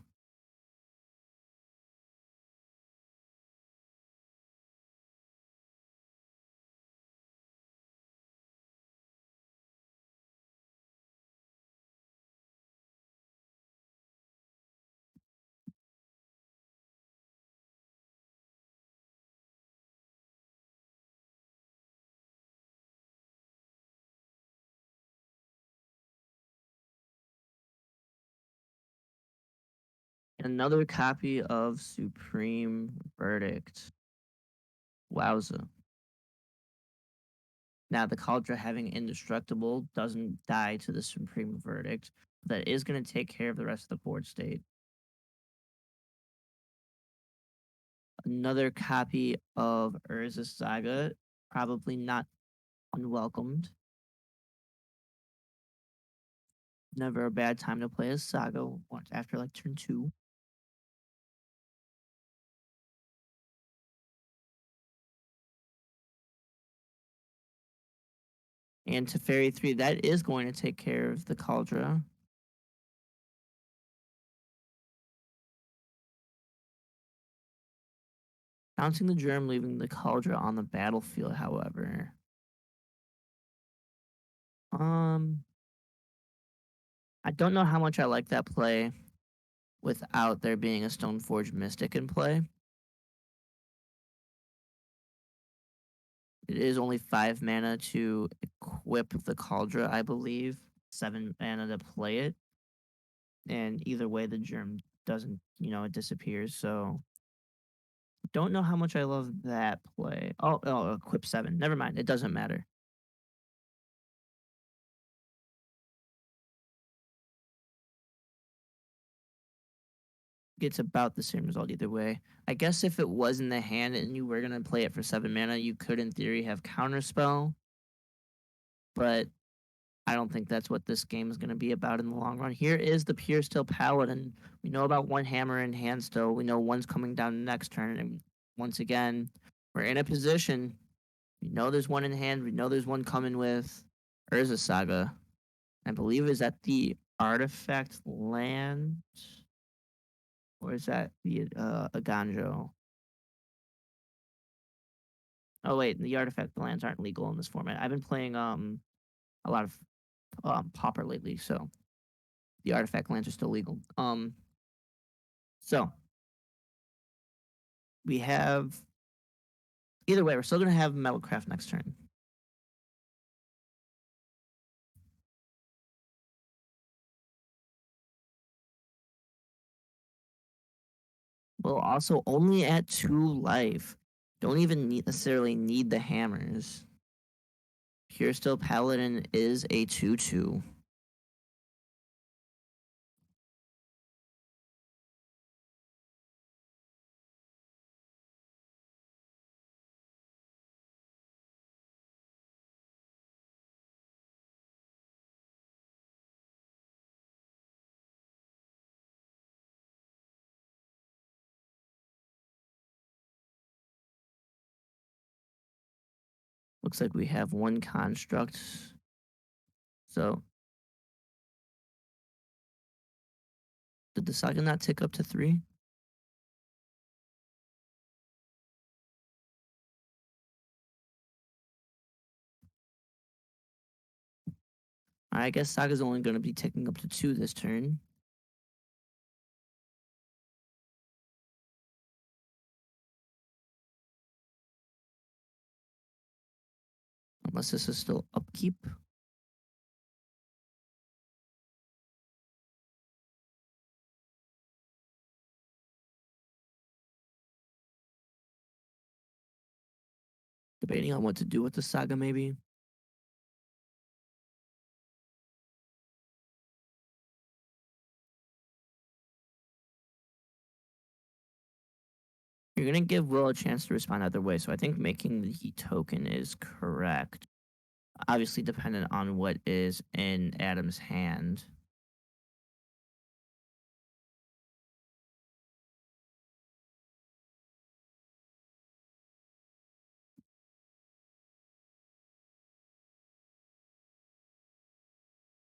Another copy of Supreme Verdict. Wowza. Now, the Cauldron having Indestructible doesn't die to the Supreme Verdict. That is going to take care of the rest of the board state. Another copy of Urza Saga, probably not unwelcomed. Never a bad time to play a Saga once after like turn 2. And to Fairy 3, that is going to take care of the Cauldron. Bouncing the Germ, leaving the Cauldron on the battlefield, however. Um, I don't know how much I like that play without there being a Stoneforge Mystic in play. It is only 5 mana to equip the Cauldron, I believe. 7 mana to play it. And either way, the Germ doesn't, it disappears. So don't know how much I love that play. Oh, equip 7. Never mind. It doesn't matter. It's about the same result either way. I guess if it was in the hand and you were going to play it for 7 mana, you could, in theory, have Counterspell. But I don't think that's what this game is going to be about in the long run. Here is the Pure Steel Paladin. We know about one hammer in hand still. We know one's coming down next turn. And once again, we're in a position. We know there's one in hand. We know there's one coming with Urza Saga. I believe is that the artifact land, or is that the Aganjo? Oh wait, the artifact lands aren't legal in this format. I've been playing a lot of Pauper lately, so the artifact lands are still legal. So we have either way, we're still gonna have Metalcraft next turn. We'll also only at 2 life. Don't even necessarily need the hammers. Pure Steel Paladin is a 2/2. Looks like we have one construct. So did the saga not tick up to three? I guess saga's only going to be ticking up to two this turn. Unless this is still upkeep. Debating on what to do with the saga, maybe. You're going to give Will a chance to respond either way, so I think making the heat token is correct. Obviously, dependent on what is in Adam's hand.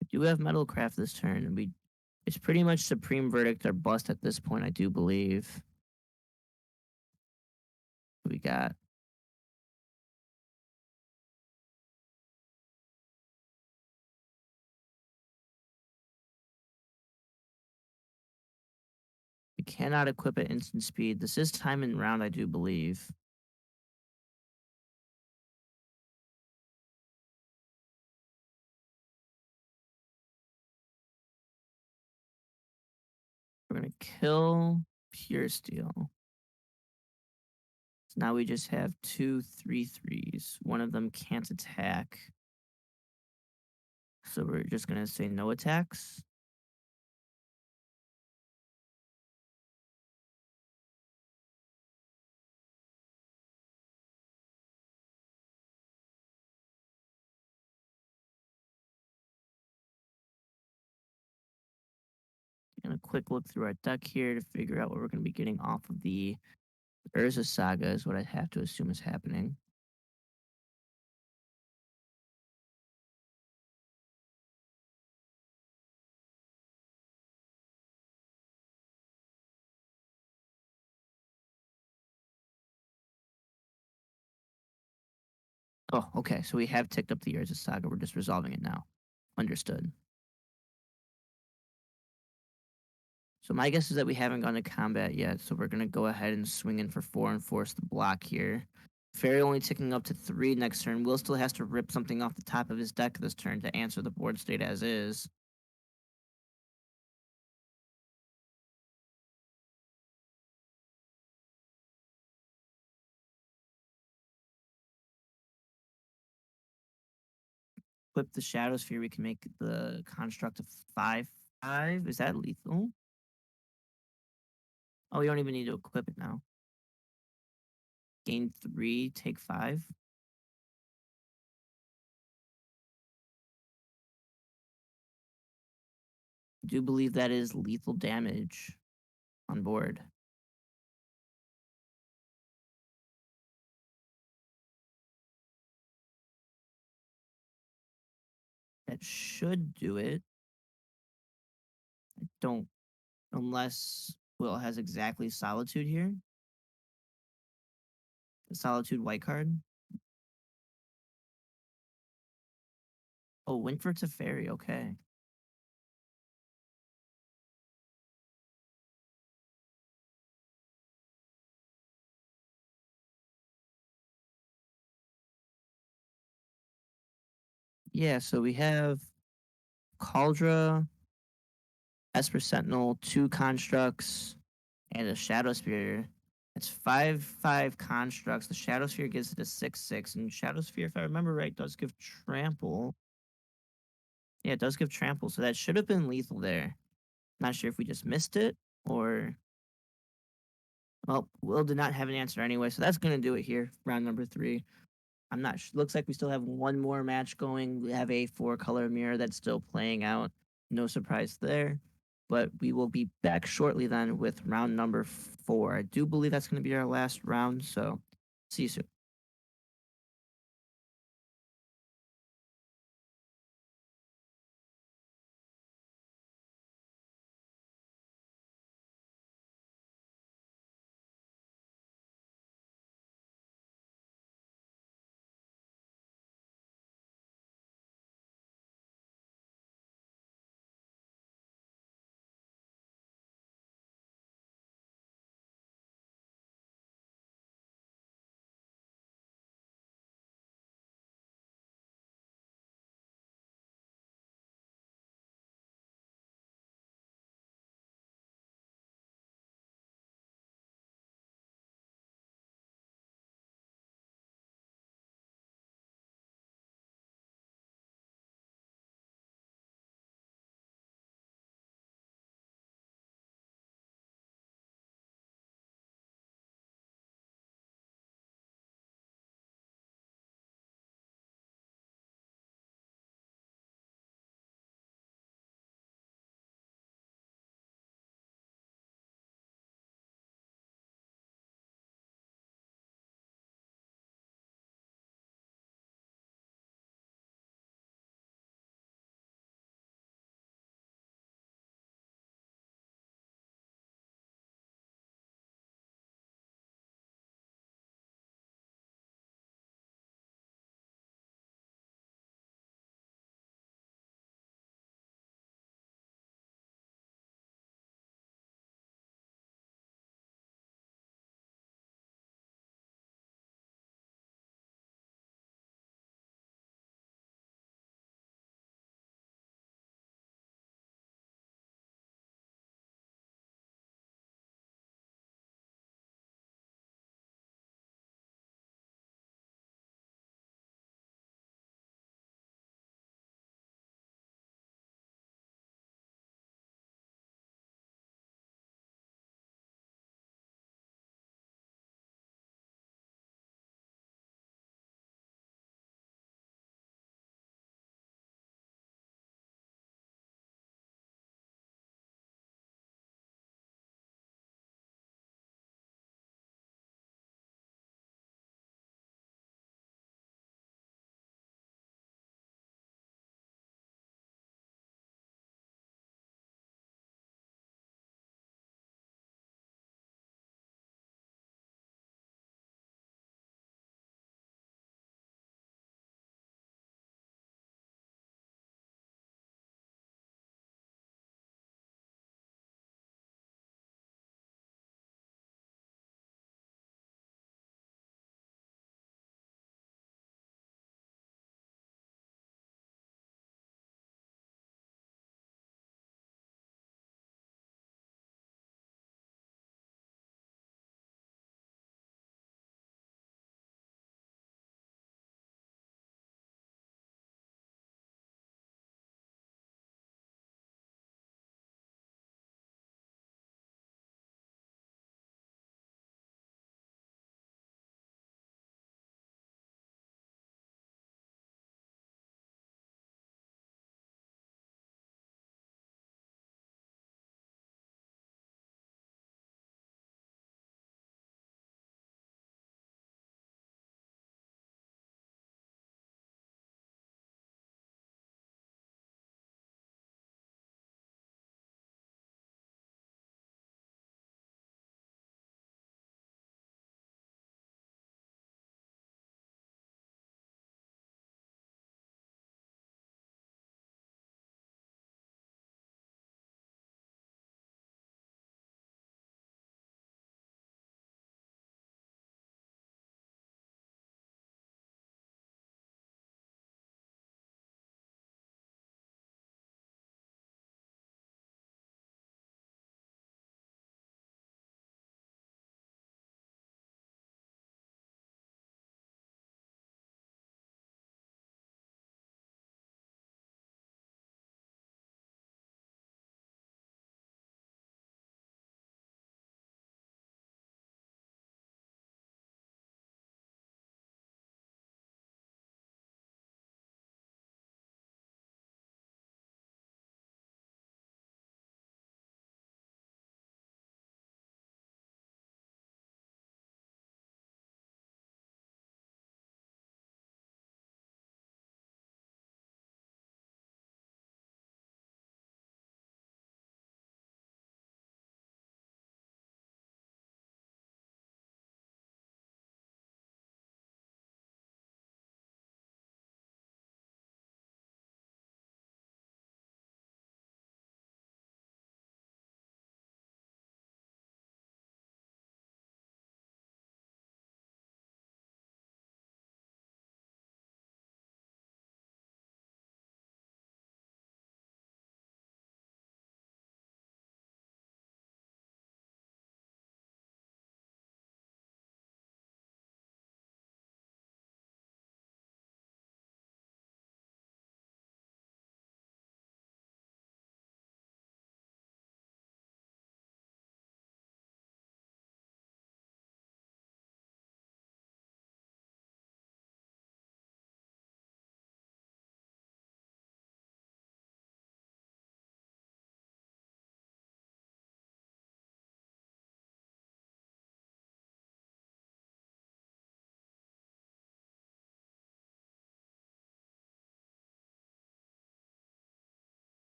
We do have Metalcraft this turn, and it's pretty much Supreme Verdict or bust at this point, I do believe. We got we cannot equip at instant speed. This is time and round, I do believe. We're gonna kill Pure Steel. So now we just have two 3/3s. One of them can't attack. So we're just gonna say no attacks. And a quick look through our deck here to figure out what we're gonna be getting off of the Urza Saga is what I have to assume is happening. Oh, okay. So we have ticked up the Urza Saga. We're just resolving it now. Understood. So my guess is that we haven't gone to combat yet, so we're gonna go ahead and swing in for four and force the block here. Fairy only ticking up to three next turn. Will still has to rip something off the top of his deck this turn to answer the board state as is. Flip the Shadow Sphere, we can make the construct of 5/5. Is that lethal? Oh, you don't even need to equip it now. Gain three, take five. I do believe that is lethal damage on board. That should do it. I don't, unless Will has exactly Solitude here. The Solitude white card. Oh, Wintford's a fairy. Okay. Yeah, so we have Cauldra, Esper Sentinel, two constructs, and a Shadow Spear. It's 5/5 constructs. The Shadow Sphere gives it a 6/6, and Shadow Sphere, if I remember right, does give trample. Yeah, it does give trample, so that should have been lethal there. Not sure if we just missed it or well, Will did not have an answer anyway, so that's gonna do it here. Round number three. I'm not. Looks like we still have one more match going. We have a four-color mirror that's still playing out. No surprise there. But we will be back shortly then with round number four. I do believe that's going to be our last round. So see you soon.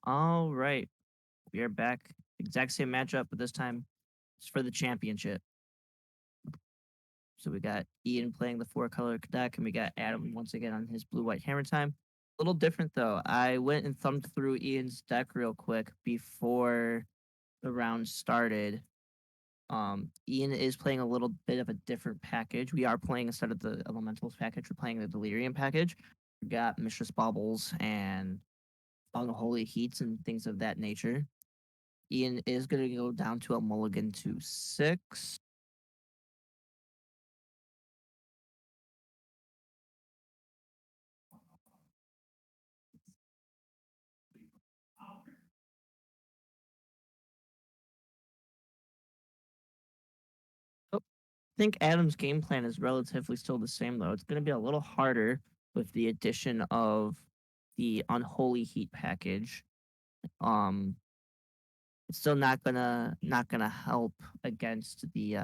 All right, we are back. Exact same matchup, but this time it's for the championship. So we got Ian playing the four color deck, and we got Adam once again on his blue white hammer time. A little different though. I went and thumbed through Ian's deck real quick before the round started. Ian is playing a little bit of a different package. We are playing instead of the Elementals package, we're playing the Delirium package. We got Mistress Baubles and Unholy Heats and things of that nature. Ian is going to go down to a mulligan to 6. Oh, I think Adam's game plan is relatively still the same, though. It's going to be a little harder with the addition of the Unholy Heat package. Um, it's still not gonna help against the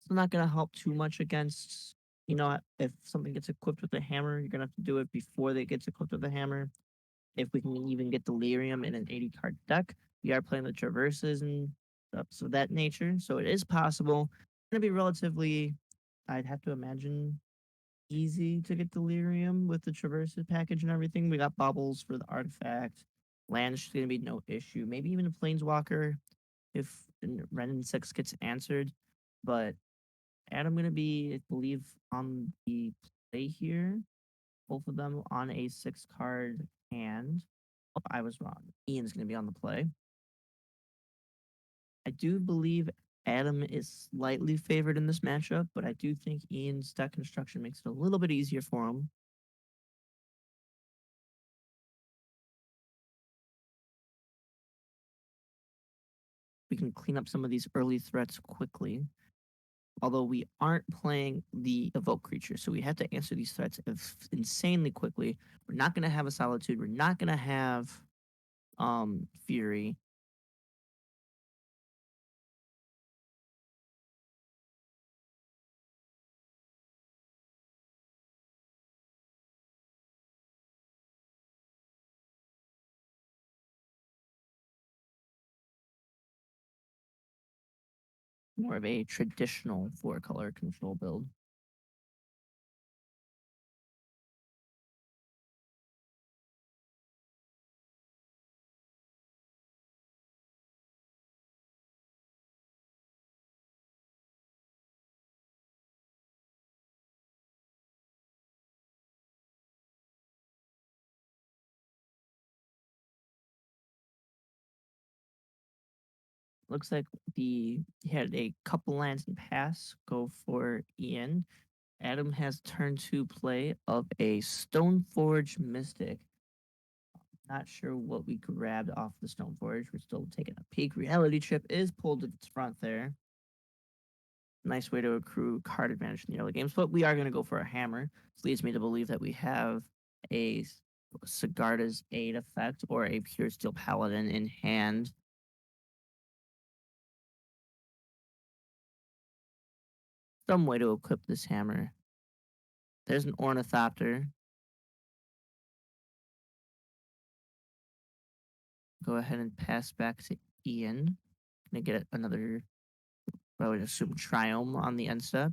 still not gonna help too much against, if something gets equipped with a hammer, you're gonna have to do it before they gets equipped with a hammer. If we can even get delirium in an 80 card deck, we are playing the traverses and stuff of that nature. So it is possible. It's gonna be relatively, I'd have to imagine, easy to get delirium with the traverses package and everything. We got bubbles for the artifact. Land's gonna be no issue. Maybe even a planeswalker if Ren and 6 gets answered. But Adam gonna be, I believe, on the play here. Both of them on a 6 card hand. Oh, I was wrong. Ian's gonna be on the play. I do believe Adam is slightly favored in this matchup, but I do think Ian's deck construction makes it a little bit easier for him. We can clean up some of these early threats quickly. Although we aren't playing the evoke creature, so we have to answer these threats insanely quickly. We're not going to have a solitude. We're not going to have fury. More of a traditional 4 color control build. Looks like he had a couple lands and pass go for Ian. Adam has turn 2 play of a Stoneforge Mystic. Not sure what we grabbed off the Stoneforge. We're still taking a peek. Reality Chip is pulled to its front there. Nice way to accrue card advantage in the early games, but we are going to go for a hammer. This leads me to believe that we have a Sigarda's Aid effect or a Pure Steel Paladin in hand. Some way to equip this hammer. There's an Ornithopter. Go ahead and pass back to Ian. Gonna get another, I would assume, Triome on the end step.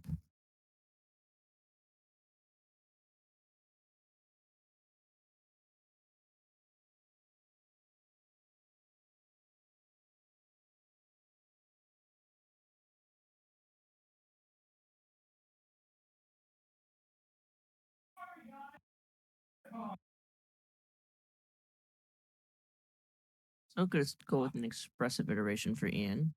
So good to go with an expressive iteration for Ian.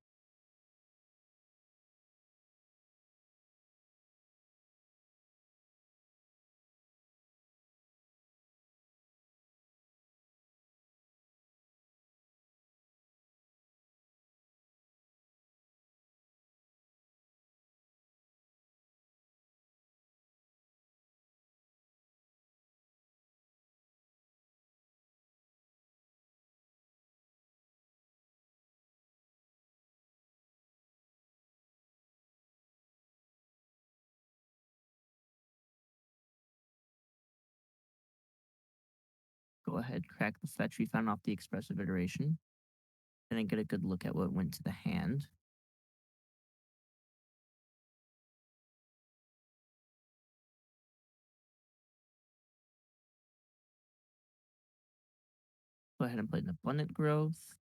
go ahead, crack the fetch we found off the expressive iteration, and then get a good look at what went to the hand. Go ahead and play an abundant growth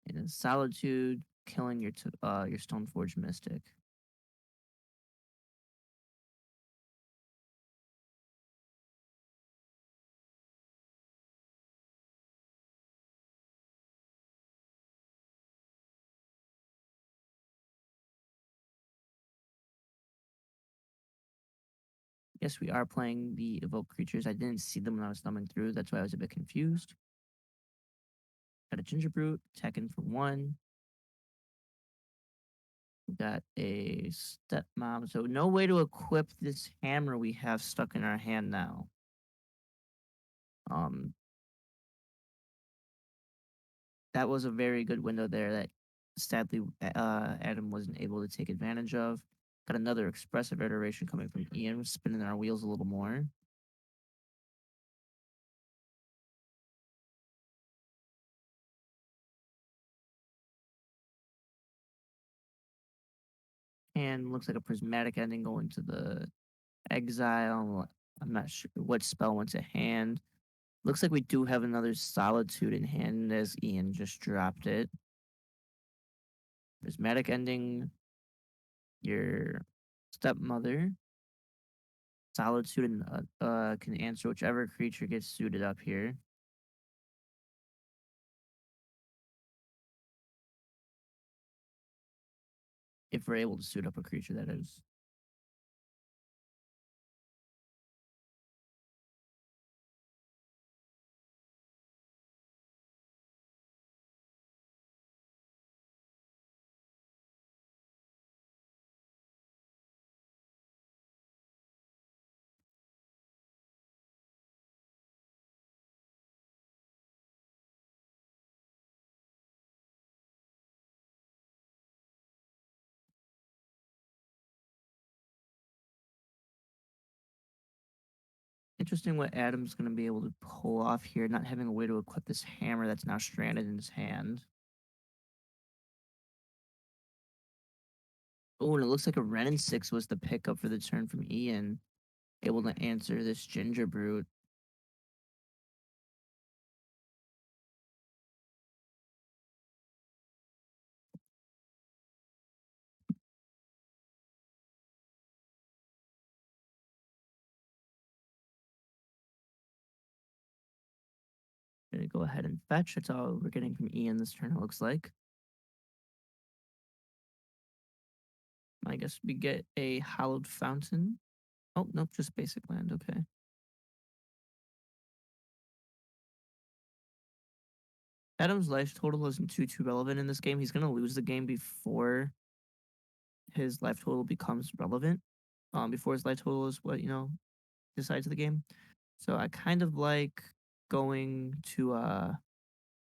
and a solitude, killing your Stoneforge Mystic. Yes, we are playing the evoke creatures. I didn't see them when I was thumbing through. That's why I was a bit confused. Got a Ginger Brute, attacking for one. We got a Stepmom. So no way to equip this hammer we have stuck in our hand now. Um, that was a very good window there that sadly Adam wasn't able to take advantage of. Got another expressive iteration coming from Ian, spinning our wheels a little more. And looks like a prismatic ending going to the exile. I'm not sure what spell went to hand. Looks like we do have another solitude in hand as Ian just dropped it. Prismatic ending, your stepmother. Solitude and can answer whichever creature gets suited up here. If we're able to suit up a creature, that is. Interesting what Adam's going to be able to pull off here, not having a way to equip this hammer that's now stranded in his hand. Oh, and it looks like a Ren and 6 was the pickup for the turn from Ian, able to answer this Ginger Brute. Gonna go ahead and fetch. That's all we're getting from Ian this turn, it looks like. I guess we get a Hallowed Fountain. Oh, nope, just basic land. Okay. Adam's life total isn't too relevant in this game. He's gonna lose the game before his life total becomes relevant. Before his life total is what decides the game. So I kind of like going to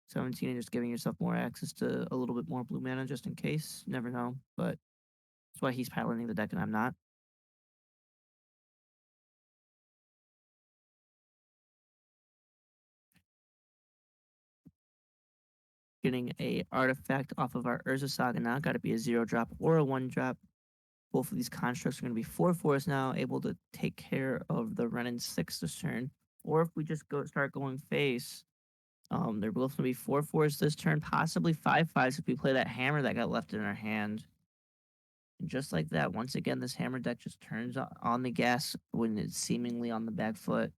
17 and just giving yourself more access to a little bit more blue mana just in case. Never know, but that's why he's piloting the deck and I'm not. Getting a artifact off of our Urza Saga now. Got to be a 0 drop or a 1 drop. Both of these constructs are going to be 4/4s now, able to take care of the Ren and 6 this turn. Or if we just start going face, they're both going to be 4/4s this turn, possibly 5/5s if we play that hammer that got left in our hand. And just like that, once again, this hammer deck just turns on the gas when it's seemingly on the back foot.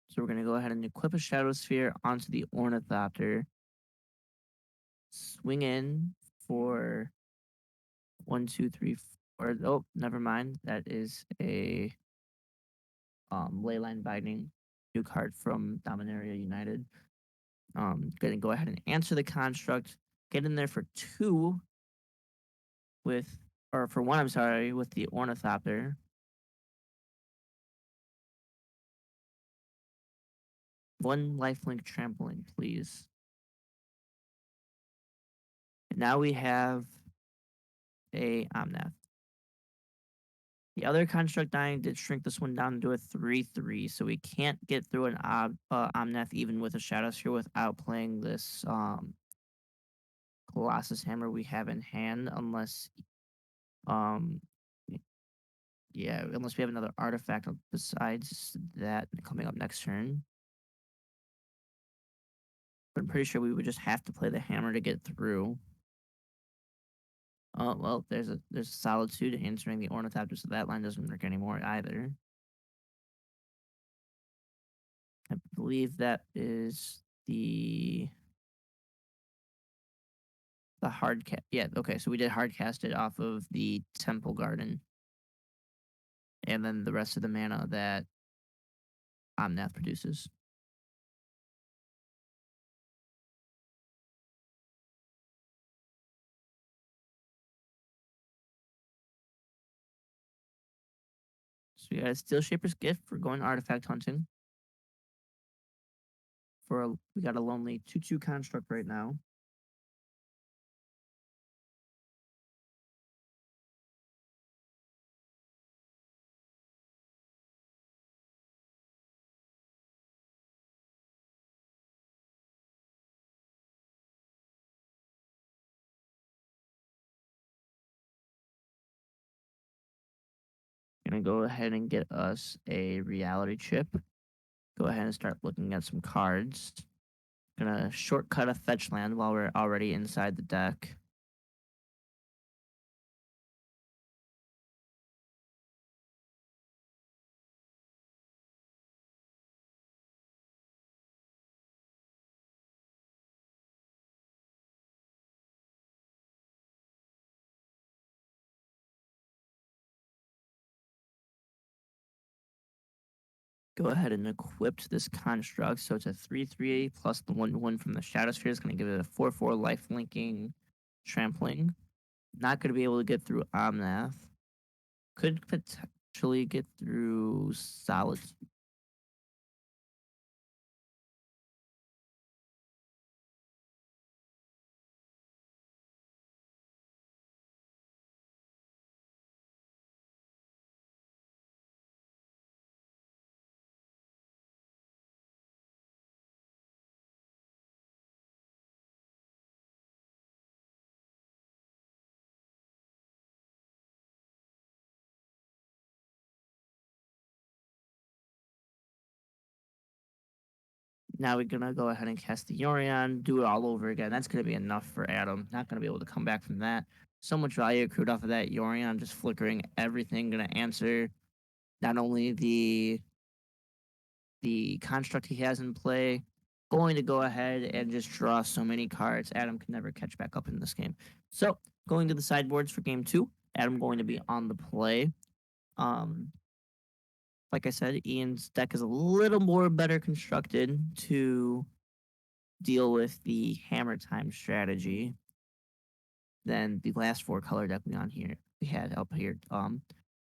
So we're going to go ahead and equip a Shadow Sphere onto the Ornithopter. Swing in for 1, 2, 3, 4. Oh, never mind. That is a Leyline Binding, new card from Dominaria United. Going to go ahead and answer the construct. Get in there for two with, or for one, I'm sorry, with the Ornithopter. One lifelink trampling, please. Now we have a Omnath. The other construct dying did shrink this one down to a 3/3, so we can't get through an Omnath even with a Shadow Sphere without playing this Colossus Hammer we have in hand, unless um y- yeah, unless we have another artifact besides that coming up next turn. But I'm pretty sure we would just have to play the hammer to get through. Oh well, there's Solitude answering the Ornithopter, so that line doesn't work anymore either. I believe that is the hard cast. Yeah, okay, so we did hard cast it off of the Temple Garden, and then the rest of the mana that Omnath produces. So we got a Steel Shaper's Gift for going artifact hunting. We got a lonely 2/2 construct right now. Gonna go ahead and get us a reality chip. Go ahead and start looking at some cards. Gonna shortcut a fetch land while we're already inside the deck. Go ahead and equip this construct. So it's a 3/3 plus the 1/1 from the Shadow Sphere is going to give it a 4/4 life linking trampling. Not going to be able to get through Omnath. Could potentially get through Solid. Now we're going to go ahead and cast the Yorion, do it all over again. That's going to be enough for Adam. Not going to be able to come back from that. So much value accrued off of that Yorion, just flickering everything. Going to answer not only the construct he has in play, going to go ahead and just draw so many cards. Adam can never catch back up in this game. So going to the sideboards for game two. Adam going to be on the play. Um, like I said, Ian's deck is a little more better constructed to deal with the hammer time strategy than the last four color deck we had up here.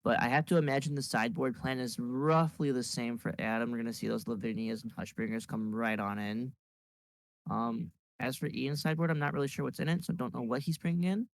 But I have to imagine the sideboard plan is roughly the same for Adam. We're gonna see those Lavinias and Hushbringers come right on in. Um, as for Ian's sideboard, I'm not really sure what's in it, so don't know what he's bringing in.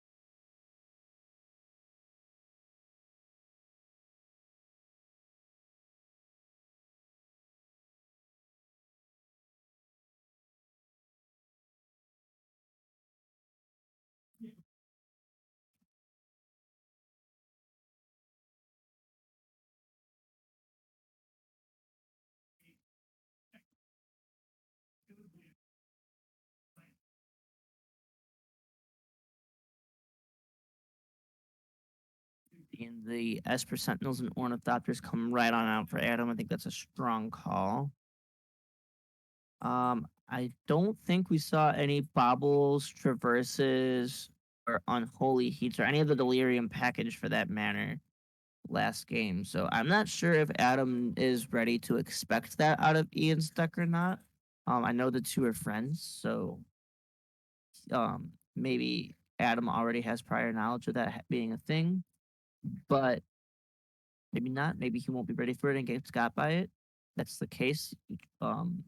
And the Esper Sentinels and Ornithopters come right on out for Adam. I think that's a strong call. I don't think we saw any Bobbles, Traverses, or Unholy Heats, or any of the Delirium package for that matter last game. So I'm not sure if Adam is ready to expect that out of Ian's deck or not. I know the two are friends, so maybe Adam already has prior knowledge of that being a thing, but maybe not. Maybe he won't be ready for it and get got by it. That's the case. Um,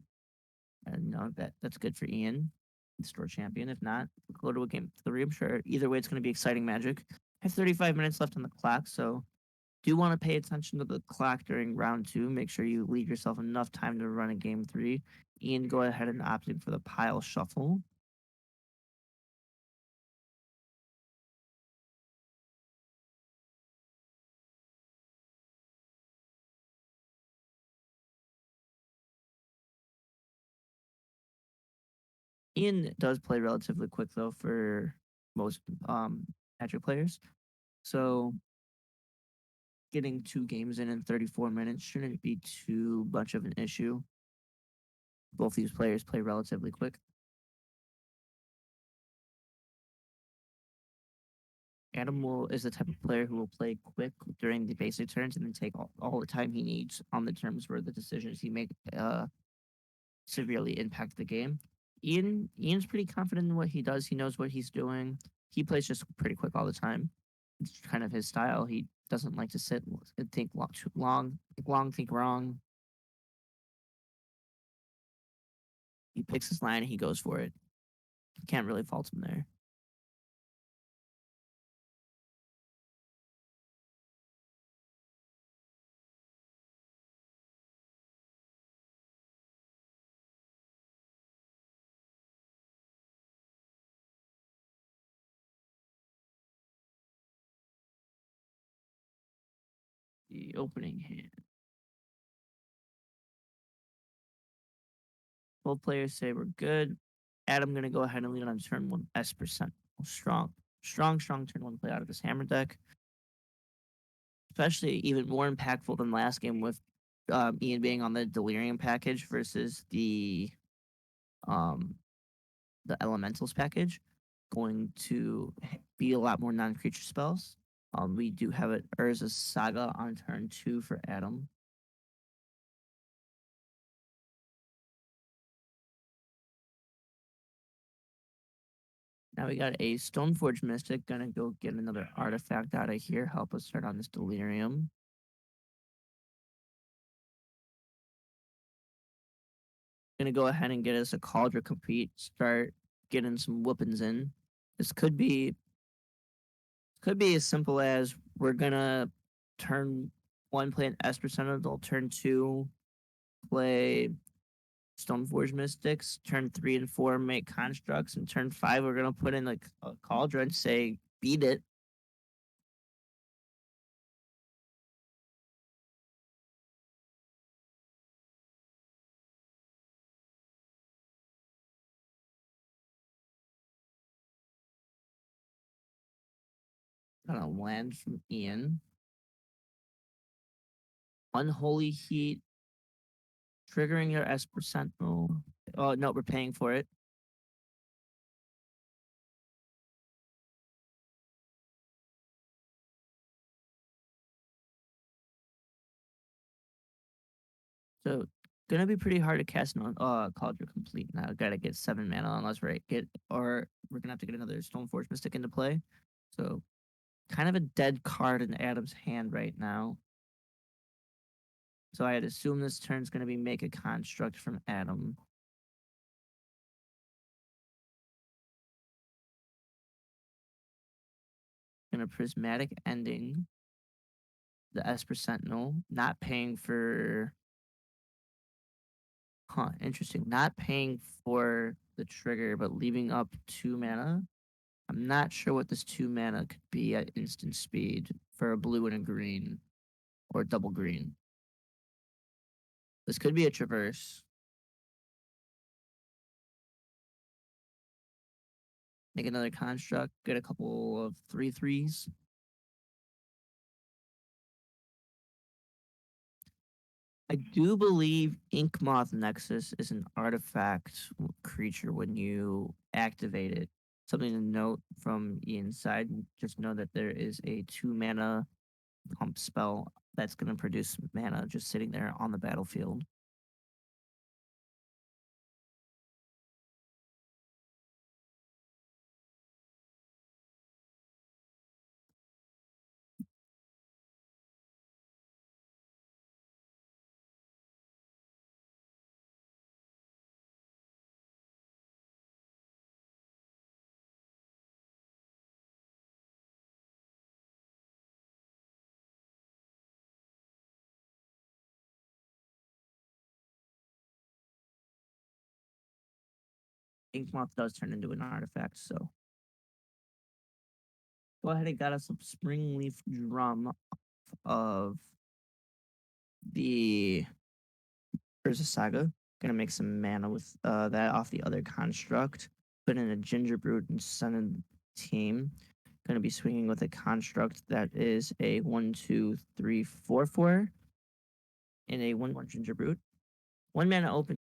and that's good for Ian. store champion. If not, go to a game 3. I'm sure either way, it's going to be exciting magic. I have 35 minutes left on the clock, so do want to pay attention to the clock during round 2. Make sure you leave yourself enough time to run a game 3. Ian, go ahead and opt in for the pile shuffle. Ian does play relatively quick though for most Magic players. So getting 2 games in 34 minutes shouldn't be too much of an issue. Both these players play relatively quick. Adam will is the type of player who will play quick during the basic turns and then take all the time he needs on the terms where the decisions he make severely impact the game. Ian's pretty confident in what he does. He knows what he's doing. He plays just pretty quick all the time. It's kind of his style. He doesn't like to sit and think too long, think wrong. He picks his line and he goes for it. Can't really fault him there. The opening hand. Both players say we're good. Adam gonna go ahead and lead on turn 1 S%. Strong, strong turn 1 play out of his hammer deck. Especially even more impactful than last game with Ian being on the Delirium package versus um, the Elementals package. Going to be a lot more non-creature spells. We do have an Urza Saga on turn 2 for Adam. Now we got a Stoneforge Mystic. Gonna go get another artifact out of here. Help us start on this Delirium. Gonna go ahead and get us a Cauldron Complete. Start getting some whoopings in. This could be as simple as we're gonna turn 1 play an Esper Sentinel, turn 2 play Stoneforge Mystics, turn 3 and 4 make constructs, and turn 5 we're gonna put in like a cauldron, say beat it. Gonna land from Ian. Unholy Heat, triggering your Esper Sentinel. Oh no, we're paying for it. So gonna be pretty hard to cast on Cauldron Complete now. Gotta get 7 mana unless we're gonna have to get another Stoneforge Mystic into play. So kind of a dead card in Adam's hand right now. So I'd assume this turn's gonna be make a construct from Adam. Gonna prismatic ending the Esper Sentinel, not paying for interesting. Not paying for the trigger, but leaving up 2 mana. I'm not sure what this 2 mana could be at instant speed for a blue and a green or double green. This could be a traverse. Make another construct, get a couple of 3/3s. I do believe Ink Moth Nexus is an artifact creature when you activate it. Something to note from Ian's side, just know that there is a 2 mana pump spell that's going to produce mana just sitting there on the battlefield. Inkmoth does turn into an artifact, so go ahead and got us a Springleaf Drum of the Urza Saga. Gonna make some mana with that off the other construct. Put in a Gingerbrute and send in the team. Gonna be swinging with a construct that is a 1, 2, 3, 4 and a 1/1 Gingerbrute. 1 mana open